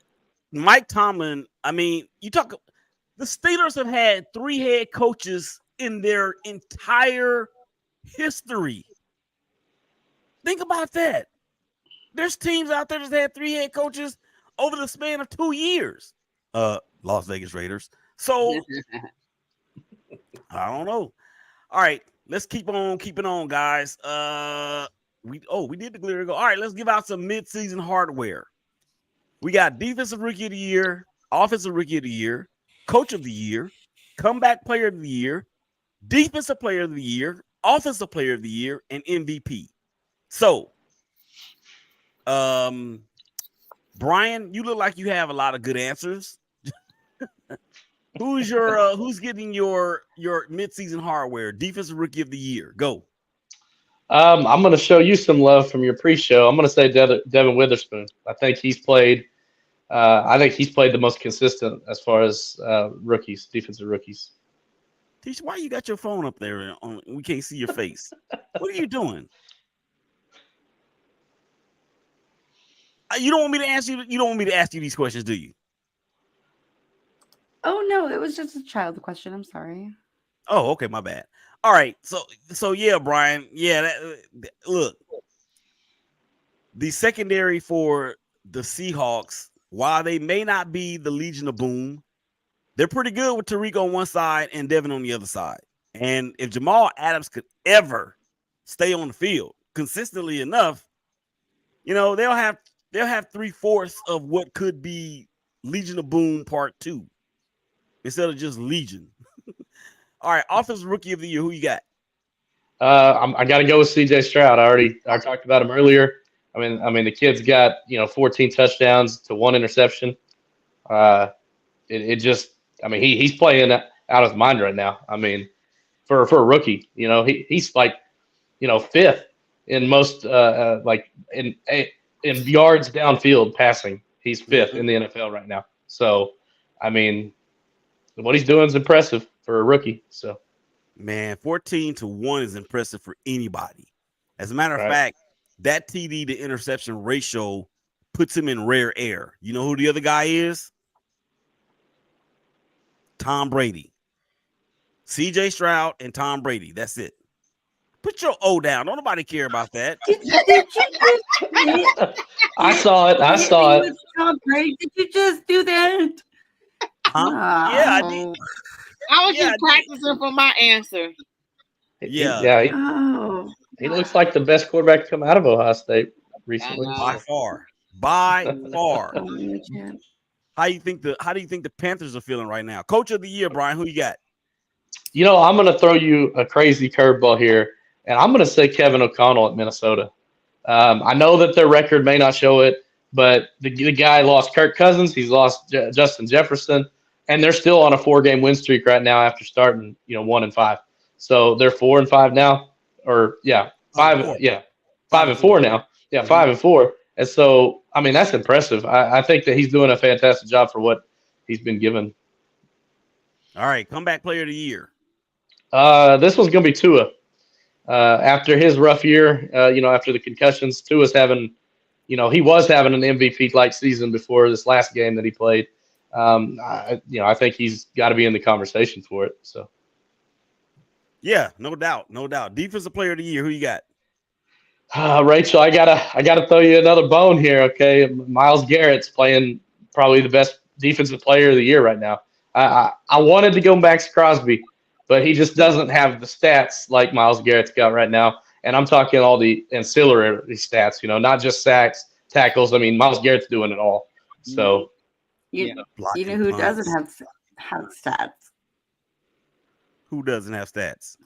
Mike Tomlin, I mean, the Steelers have had 3 head coaches in their entire history. Think about that. There's teams out there that had 3 head coaches over the span of 2 years. Las Vegas Raiders. So I don't know. All right, let's keep on keeping on, guys. We did the glitter go. All right, let's give out some mid-season hardware. We got defensive rookie of the year, offensive rookie of the year, coach of the year, comeback player of the year, defensive player of the year, offensive player of the year, and MVP. So, Brian, you look like you have a lot of good answers. Who's getting your midseason hardware? Defensive rookie of the year. Go. I'm going to show you some love from your pre-show. I'm going to say Devin Witherspoon. I think he's played the most consistent as far as rookies, defensive rookies. Tisha, why you got your phone up there? We can't see your face. What are you doing? You don't want me to ask you. You don't want me to ask you these questions, do you? Oh no, it was just a child question. I'm sorry. Oh, okay, my bad. All right, so yeah, Brian. Yeah, look, the secondary for the Seahawks, while they may not be the Legion of Boom, they're pretty good with Tariq on one side and Devin on the other side. And if Jamal Adams could ever stay on the field consistently enough, they'll have 3/4 of what could be Legion of Boom Part 2 instead of just Legion. All right, Offensive Rookie of the Year, who you got? I got to go with C.J. Stroud. I talked about him earlier. The kid's got 14 touchdowns to 1 interception. He's playing out of his mind right now. For a rookie, he's like, fifth in most in yards downfield passing. He's fifth in the NFL right now. So, what he's doing is impressive for a rookie. So, man, 14-1 is impressive for anybody. As a matter of Right. fact, that TD to interception ratio puts him in rare air. You know who the other guy is? Tom Brady. CJ Stroud and Tom Brady. That's it. Put your O down. Don't nobody care about that. Did you just I saw it. Tom Brady? Did you just do that? Huh? Yeah, I did. I was Yeah, just practicing for my answer. Yeah. He looks like the best quarterback to come out of Ohio State recently. By far. By far. Oh, man. How do you think the Panthers are feeling right now? Coach of the Year, Brian, who you got? I'm going to throw you a crazy curveball here, and I'm going to say Kevin O'Connell at Minnesota. I know that their record may not show it, but the guy lost Kirk Cousins. He's lost Justin Jefferson, and they're still on a 4-game win streak right now after starting 1-5. So they're 4-5 now, or 5 and 4 now. Yeah, 5-4. And so, that's impressive. I think that he's doing a fantastic job for what he's been given. All right, comeback player of the year. This one's going to be Tua. After his rough year, after the concussions, Tua's having, he was having an MVP-like season before this last game that he played. I think he's got to be in the conversation for it. So, yeah, no doubt. Defensive player of the year, who you got? Rachel, I gotta throw you another bone here. Okay, Myles Garrett's playing probably the best defensive player of the year right now. I wanted to go Max Crosby, but he just doesn't have the stats like Myles Garrett's got right now. And I'm talking all the ancillary stats, not just sacks, tackles. Myles Garrett's doing it all. So, you know who doesn't have stats? Who doesn't have stats?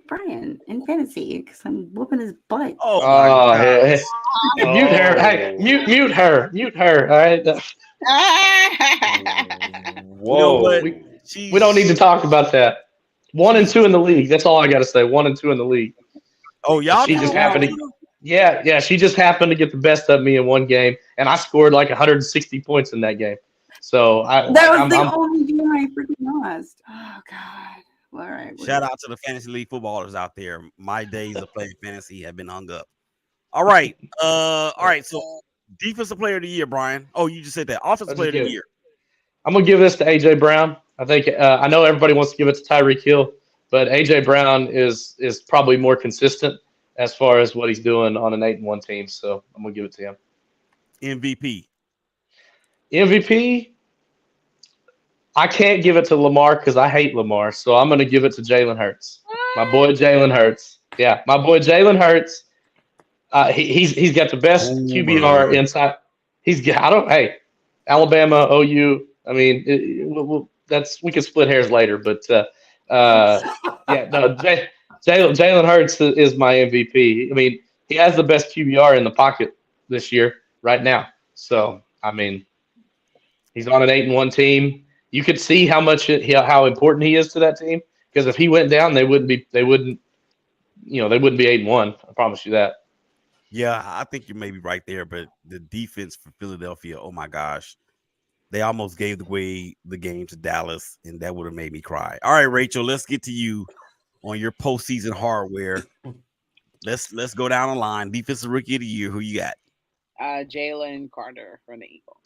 Brian in fantasy, because I'm whooping his butt. Oh, my God. Mute her. Hey, mute her. All right. Whoa. We don't need to talk about that. 1 and 2 in the league. That's all I got to say. 1 and 2 in the league. Oh, y'all. She just happened to. Yeah. She just happened to get the best of me in one game, and I scored like 160 points in that game. So that was the only game I freaking lost. Oh God. All right. Shout out to the fantasy league footballers out there. My days of playing fantasy have been hung up. All right. So defensive player of the year, Brian. Oh, you just said that. Offensive player of the year. I'm gonna give this to AJ Brown. I think I know everybody wants to give it to Tyreek Hill, but AJ Brown is probably more consistent as far as what he's doing on an 8-1 team. So I'm gonna give it to him. MVP. I can't give it to Lamar because I hate Lamar, so I'm going to give it to Jalen Hurts. My boy Jalen Hurts. Yeah, my boy Jalen Hurts. He's got the best QBR inside. Hey, Alabama, OU. We can split hairs later, but Jalen Hurts is my MVP. He has the best QBR in the pocket this year right now. So he's on an 8-1 team. You could see how important he is to that team, because if he went down, they wouldn't be 8-1. I promise you that. Yeah, I think you may be right there, but the defense for Philadelphia, oh my gosh, they almost gave away the game to Dallas, and that would have made me cry. All right, Rachel, let's get to you on your postseason hardware. Let's go down the line. Defensive rookie of the year, who you got? Jalen Carter from the Eagles.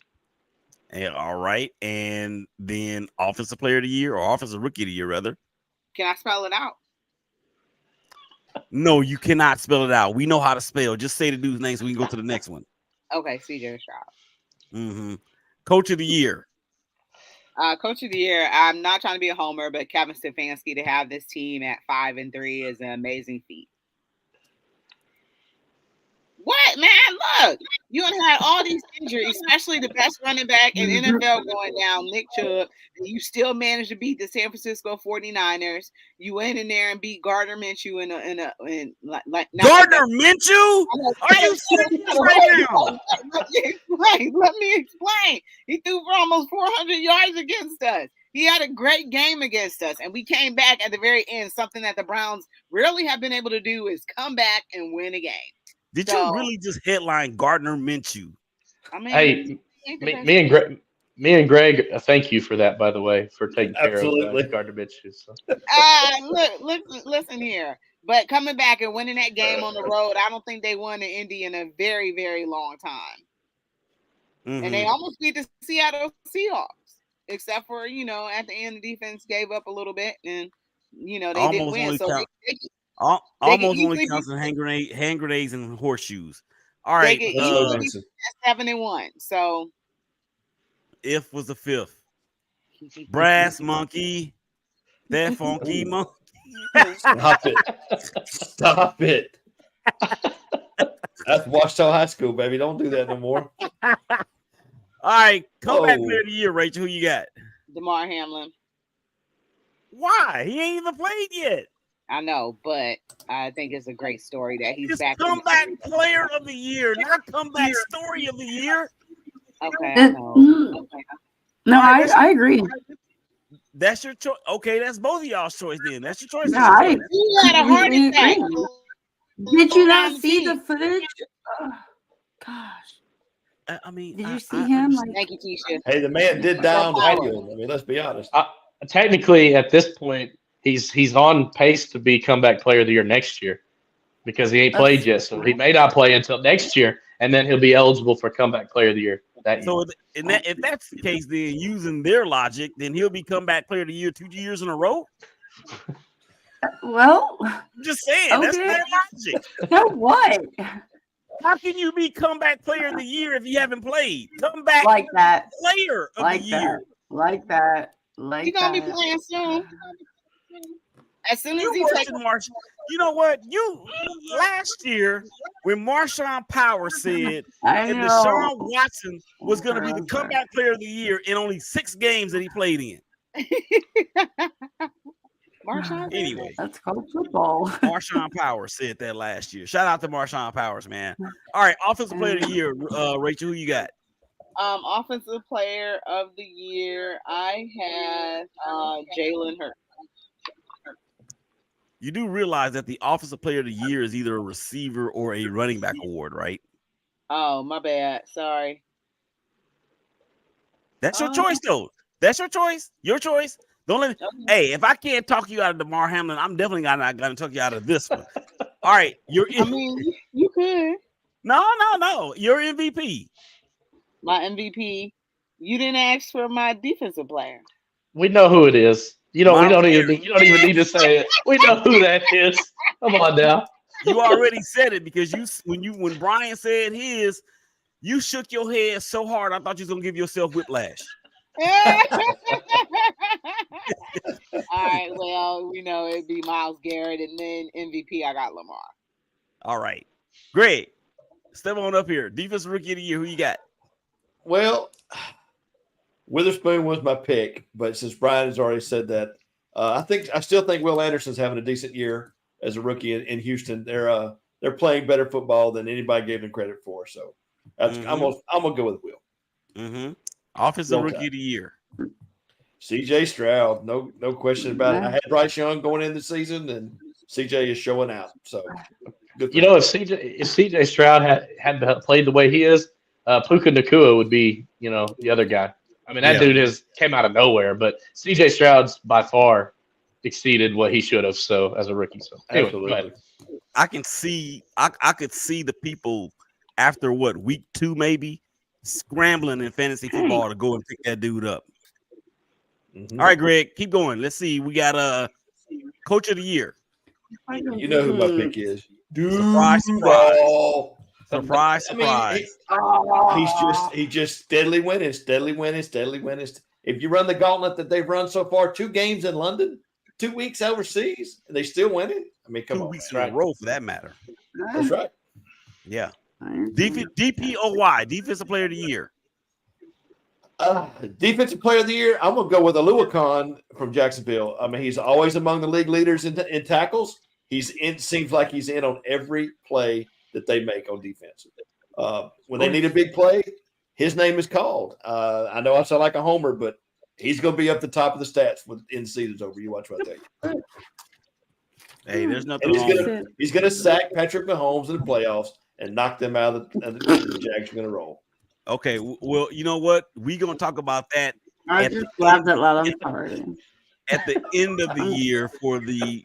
All right. And then offensive player of the year or offensive rookie of the year, rather. Can I spell it out? No, you cannot spell it out. We know how to spell. Just say the dude's name so we can go to the next one. Okay, CJ Stroud. Mm-hmm. Coach of the year. Coach of the year. I'm not trying to be a homer, but Kevin Stefanski to have this team at 5-3 is an amazing feat. What, man? Look, you done had all these injuries, especially the best running back in NFL going down, Nick Chubb, and you still managed to beat the San Francisco 49ers. You went in there and beat Gardner Minshew in Gardner Minshew? Are you serious right now? Let me explain. He threw for almost 400 yards against us. He had a great game against us, and we came back at the very end. Something that the Browns rarely have been able to do is come back and win a game. Did you really just headline Gardner Minshew? I mean, hey, me and Greg, thank you for that, by the way, for taking care of Gardner Minshew. So. Listen here. But coming back and winning that game on the road, I don't think they won in Indy in a very, very long time. Mm-hmm. And they almost beat the Seattle Seahawks, except for, at the end, the defense gave up a little bit, and, they didn't win. So almost only counts in hand grenades and horseshoes. All right. They get 7-1. So if was the fifth. Brass monkey. That funky monkey. Stop it. Stop it. That's Washita High School, baby. Don't do that no more. All right. Comeback player of the year, Rachel. Who you got? DeMar Hamlin. Why? He ain't even played yet. I know, but I think it's a great story that he's back. Comeback player of the year, not comeback story of the year. Okay, I know. No, I agree. That's your choice. Okay, that's both of y'all's choice then. That's your choice. Yeah, you had a heart attack. Did you not see the footage? Oh, gosh. I mean, did you see him? Thank you, Keisha. Hey, the man did die on the field. I mean, let's be honest. Technically, at this point, he's on pace to be comeback player of the year next year because he ain't played yet. So he may not play until next year, and then he'll be eligible for comeback player of the year that year. So if that's the case, then using their logic, then he'll be comeback player of the year 2 years in a row. Well, I'm just saying, okay. That's their logic. So what? How can you be comeback player of the year if you haven't played? Comeback like that player of the year. Like that. He's gonna be playing soon. As soon as he takes Marshall, you know what? You last year when Marshawn Power said that Deshaun Watson was going to be the comeback player of the year in only 6 games that he played in. Anyway, that's called football. Marshawn Power said that last year. Shout out to Marshawn Powers, man. All right, offensive player of the year, Rachel, who you got? Offensive player of the year, I had Jalen Hurts. You do realize that the offensive player of the year is either a receiver or a running back award, right? Oh, my bad. Sorry. That's your choice, though. That's your choice. Your choice. Don't let me. Hey, if I can't talk you out of DeMar Hamlin, I'm definitely not going to talk you out of this one. All right, you could. No. You're MVP. My MVP. You didn't ask for my defensive player. We know who it is. You don't even need to say it. We know who that is. Come on now. You already said it because when Brian said his, you shook your head so hard I thought you was gonna give yourself whiplash. All right, well, it'd be Myles Garrett, and then MVP I got Lamar. All right. Great. Step on up here. Defensive rookie of the year, who you got? Well, Witherspoon was my pick, but since Brian has already said that, I still think Will Anderson's having a decent year as a rookie in Houston. They're playing better football than anybody gave them credit for. So I'm gonna go with Will. Mm-hmm. Offensive rookie of the year. CJ Stroud, no question about it. I had Bryce Young going in the season, and CJ is showing out. So if CJ Stroud had played the way he is, Puka Nacua would be the other guy. I mean, that dude came out of nowhere, but CJ Stroud's by far exceeded what he should have. So as a rookie, anyway, absolutely, I could see the people after week 2 maybe scrambling in fantasy football to go and pick that dude up. Mhm. All right, Greg, keep going. Let's see. We got a coach of the year. You know who my pick is. Surprise, surprise. Duval. Surprise, I mean, surprise. he's just steadily winning. If you run the gauntlet that they've run so far, 2 games in London, 2 weeks overseas, and they still winning. I mean, come 2 on, weeks man. in a row for that matter. That's right. Yeah. DPOY, Defensive Player of the Year. Defensive Player of the Year, I'm gonna go with Aluakon from Jacksonville. I mean, he's always among the league leaders in tackles. Seems like he's in on every play that they make on defense. When they need a big play, his name is called. I know I sound like a homer, but he's going to be up the top of the stats in the season's over. You watch what I tell you. Hey, there's nothing wrong. He's going to sack Patrick Mahomes in the playoffs and knock them out of the Jags are going to roll. Okay, well, you know what? We're going to talk about that. I just laughed out loud. I'm sorry. At the end of the year for the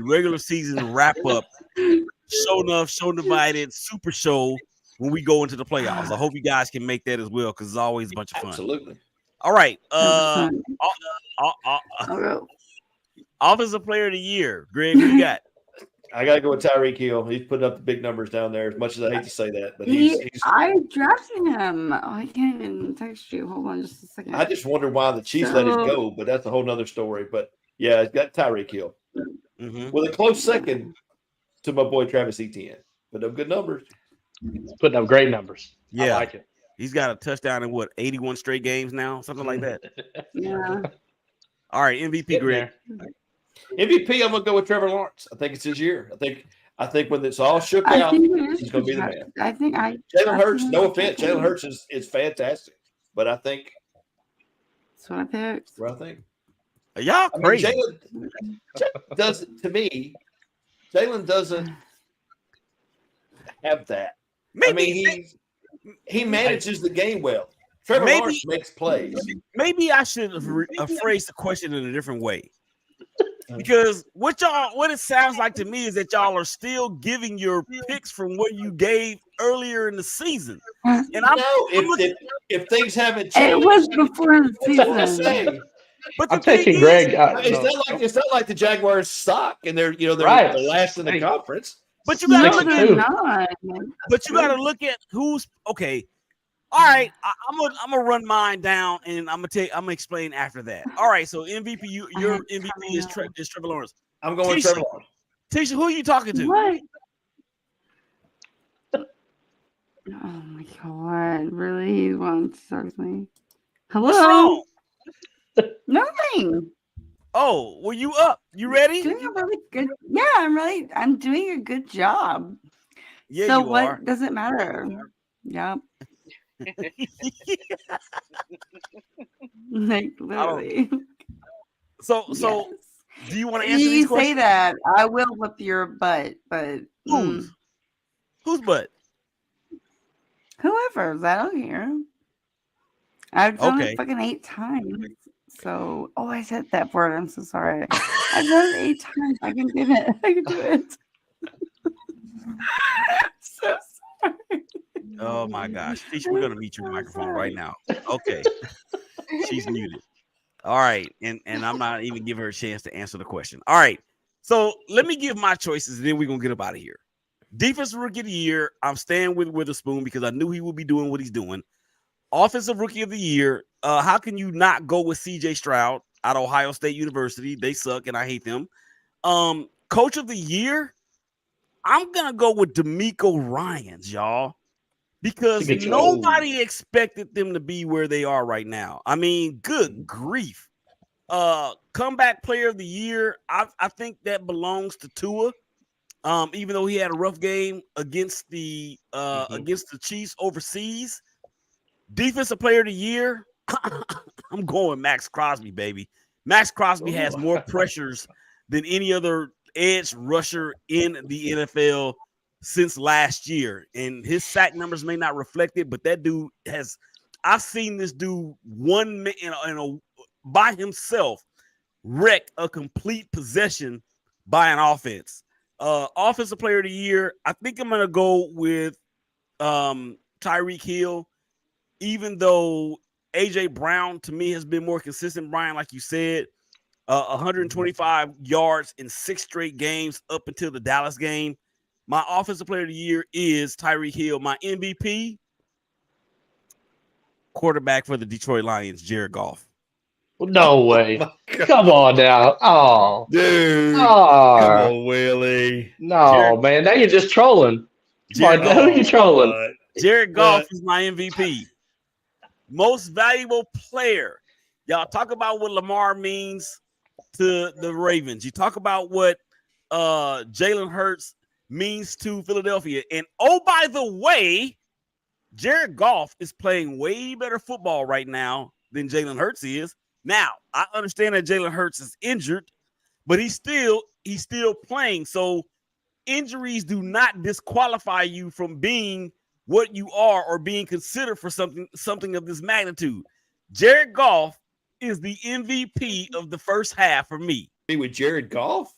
regular season wrap up, Show Nuff, Show Divided, Super Show when we go into the playoffs. I hope you guys can make that as well because it's always a bunch of fun. Absolutely. All right. Offensive Player of the Year, Greg, who you got? I got to go with Tyreek Hill. He's putting up the big numbers down there. As much as I hate to say that, but I drafted him. Oh, I can't even text you. Hold on just a second. I just wonder why the Chiefs let it go, but that's a whole nother story. But yeah, it's got Tyreek Hill with a close second to my boy Travis Etienne. Put up good numbers. He's putting up great numbers. Yeah, I like it. He's got a touchdown in 81 straight games now, something like that. Yeah. All right, MVP, Greg. MVP, I'm gonna go with Trevor Lawrence. I think it's his year. I think when it's all shook out, he's gonna be the man. Jalen Hurts, no offense, Jalen Hurts is fantastic, but I think that's what I picked. What I think. Y'all crazy. Jalen doesn't have that. He manages the game well. Trevor Lawrence makes plays. Maybe I should have phrased the question in a different way. Because what it sounds like to me is that y'all are still giving your picks from what you gave earlier in the season. And if things haven't changed, it was before the season. But I'm taking Greg. It's not like the Jaguars suck and they're right. the last in the conference. But you got to look at who's okay. All right, I'm gonna run mine down, and I'm gonna explain after that. All right, so MVP, your MVP is Trevor Lawrence. I'm going with Trevor Lawrence. Tisha, who are you talking to? What? Oh my God! Really, he wants to talk to me. Hello. What's wrong? Nothing. Oh, were you up? You ready? Doing a really good. Yeah, I'm doing a good job. Yeah, so you what are. does it matter? Yep. Like literally. So Yes. do you want to answer these questions? You say that I will whip your butt, but whose butt? Whoever's, I don't care. I've done it fucking 8 times. So I said that word. I'm so sorry. I've done it 8 times. I can do it. I can do it. So sorry. Oh my gosh. Tisha, we're gonna mute your microphone right now. Okay. She's muted. All right. And I'm not even giving her a chance to answer the question. All right. So let me give my choices and then we're gonna get up out of here. Defensive Rookie of the Year, I'm staying with Witherspoon because I knew he would be doing what he's doing. Offensive Rookie of the Year, how can you not go with CJ Stroud out of Ohio State University? They suck and I hate them. Coach of the Year, I'm gonna go with DeMeco Ryans, y'all, because nobody expected them to be where they are right now. I mean, good grief. Comeback Player of the Year, I think that belongs to Tua. Even though he had a rough game against the Chiefs overseas. Defensive Player of the Year, I'm going Max Crosby, baby. Max Crosby has more pressures than any other edge rusher in the NFL since last year. And his sack numbers may not reflect it, but that dude I've seen this dude by himself wreck a complete possession by an offense. Offensive Player of the Year, I think I'm going to go with Tyreek Hill. even though AJ Brown to me has been more consistent, Brian, like you said, 125 yards in 6 straight games up until the Dallas game. My offensive player of the year is Tyreek Hill. My MVP, quarterback for the Detroit Lions, Jared Goff. No way. Come on now. Oh, Dude. Come oh, on, Willie. no, man. Now you're just trolling. Come on, Jared, who are you trolling? Jared Goff is my MVP. Most valuable player. Y'all talk about what Lamar means to the Ravens. You talk about what Jalen Hurts means to Philadelphia. And oh, by the way, Jared Goff is playing way better football right now than Jalen Hurts is. Now, I understand that Jalen Hurts is injured, but he's still playing. So injuries do not disqualify you from being what you are or being considered for something of this magnitude. Jared Goff is the MVP of the first half for me. With Jared Goff?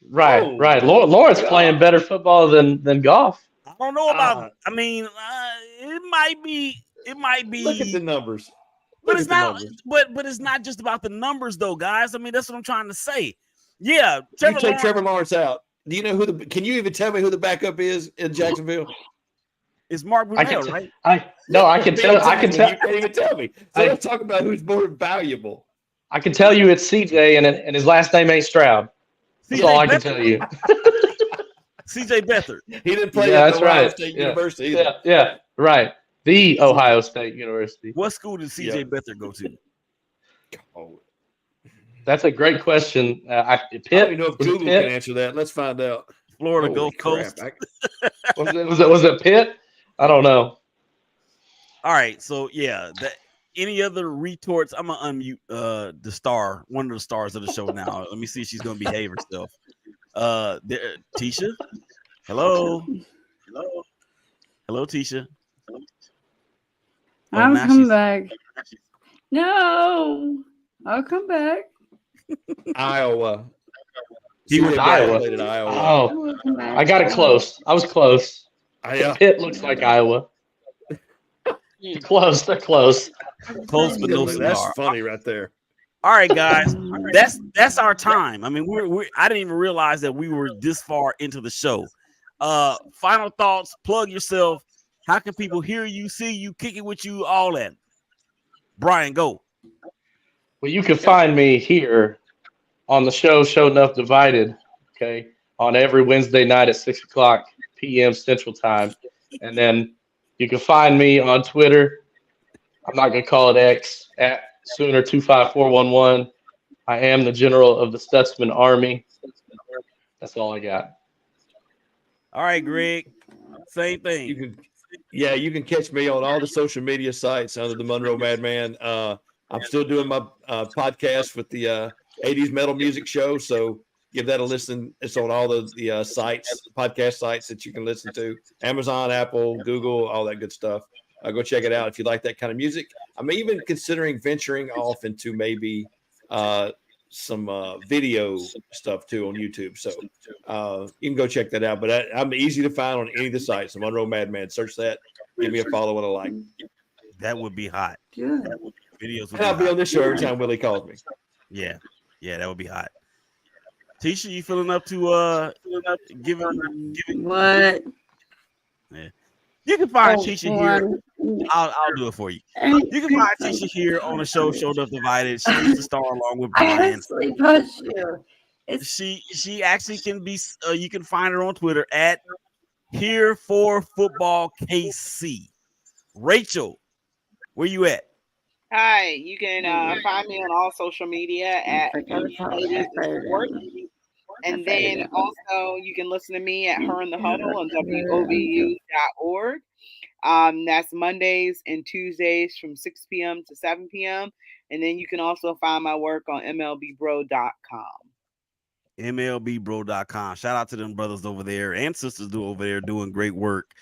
Right, Oh, right. Lawrence playing better football than Goff. I don't know about. I mean, it might be. Look at the numbers. But it's not. But it's not just about the numbers, though, guys. I mean, that's what I'm trying to say. Yeah, Trevor Lawrence out. Do you know who the? Can you even tell me who the backup is in Jacksonville? It's Mark Brunell, right? I can tell. I can tell. You can't even tell me. So let's talk about who's more valuable. I can tell you it's CJ, and his last name ain't Stroud. That's all I can tell you. CJ Beathard. He didn't play at Ohio State University either. Yeah, right. The Ohio State University. What school did CJ Beathard go to? Oh, that's a great question. Pitt, I don't even know if Google can answer that. Let's find out. Florida Gulf Coast. Was it Pitt? I don't know. All right, so yeah. Any other retorts? I'm gonna unmute the star, one of the stars of the show now. Let me see if she's gonna behave herself. Tisha. Hello, Tisha. I'll come back. No, I'll come back. Iowa. He was Iowa. Oh, I got it close. I was close. Pitt looks like Iowa. Close. They're close. Close, but no cigar. That's funny right there. All right, guys. That's our time. I mean, I didn't even realize that we were this far into the show. Final thoughts. Plug yourself. How can people hear you, see you, kick it with you, all that? Brian, go. Well, you can find me here on the show Show Nuff Divided, okay, on every Wednesday night at 6 o'clock p.m. Central Time. And then you can find me on Twitter. I'm not going to call it X, at Sooner25411. I am the general of the Stutzman Army. That's all I got. All right, Greg. Same thing. You can catch me on all the social media sites under the Monroe Madman. I'm still doing my podcast with the 80s Metal Music Show, so give that a listen. It's on all the sites, podcast sites that you can listen to. Amazon, Apple, Google, all that good stuff. Go check it out if you like that kind of music. I'm even considering venturing off into maybe some video stuff too on YouTube. So you can go check that out. But I'm easy to find on any of the sites. The Monroe Madman. Search that. Give me a follow and a like. That would be hot. Good. Videos. And I'll be on this show every time Willie calls me. Yeah, that would be hot. Tisha, you feeling up to giving what? Yeah. You can find Tisha here. I'll do it for you. You can find Tisha here on the show Show Nuff Divided. She's the star along with Brian. Honestly, push you. She actually can be. You can find her on Twitter at Here for Football KC. Rachel, where you at? Hi, you can find me on all social media at Sport. And then also you can listen to me at Her in the Huddle on WOVU.org. That's Mondays and Tuesdays from 6 p.m. to 7 p.m. And then you can also find my work on MLBbro.com. MLBbro.com. Shout out to them brothers over there and sisters over there doing great work.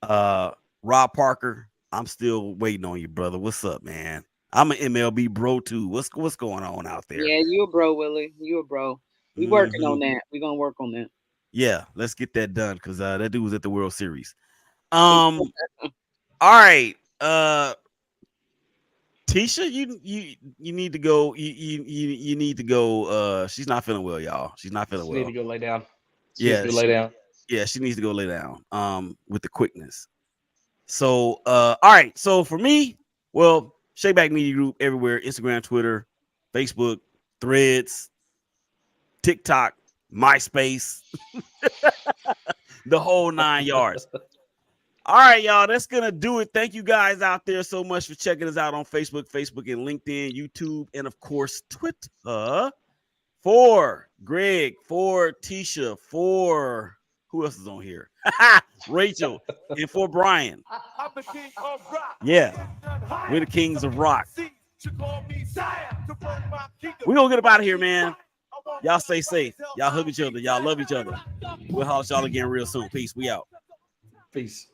Rob Parker, I'm still waiting on you, brother. What's up, man? I'm an MLB bro too. What's going on out there? Yeah, you a bro, Willie. You a bro. We working on that. We're gonna work on that. Yeah, let's get that done because that dude was at the World Series. All right. Tisha, you need to go. You need to go. She's not feeling well, y'all. She's not feeling She need well. to go lay down. She Yeah, needs to go lay down. Yeah, she needs to go lay down. With the quickness. So, all right. So for me, well, Shakeback Media Group everywhere: Instagram, Twitter, Facebook, Threads, TikTok, MySpace, the whole 9 yards. All right, y'all, that's gonna do it. Thank you guys out there so much for checking us out on Facebook and LinkedIn, YouTube, and of course Twitter. For Greg, for Tisha, for who else is on here? Rachel, and for Brian. Yeah, we're the kings of rock. We're gonna get up out of here, man. Y'all stay safe. Y'all hug each other. Y'all love each other. We'll holler at y'all again real soon. Peace. We out. Peace.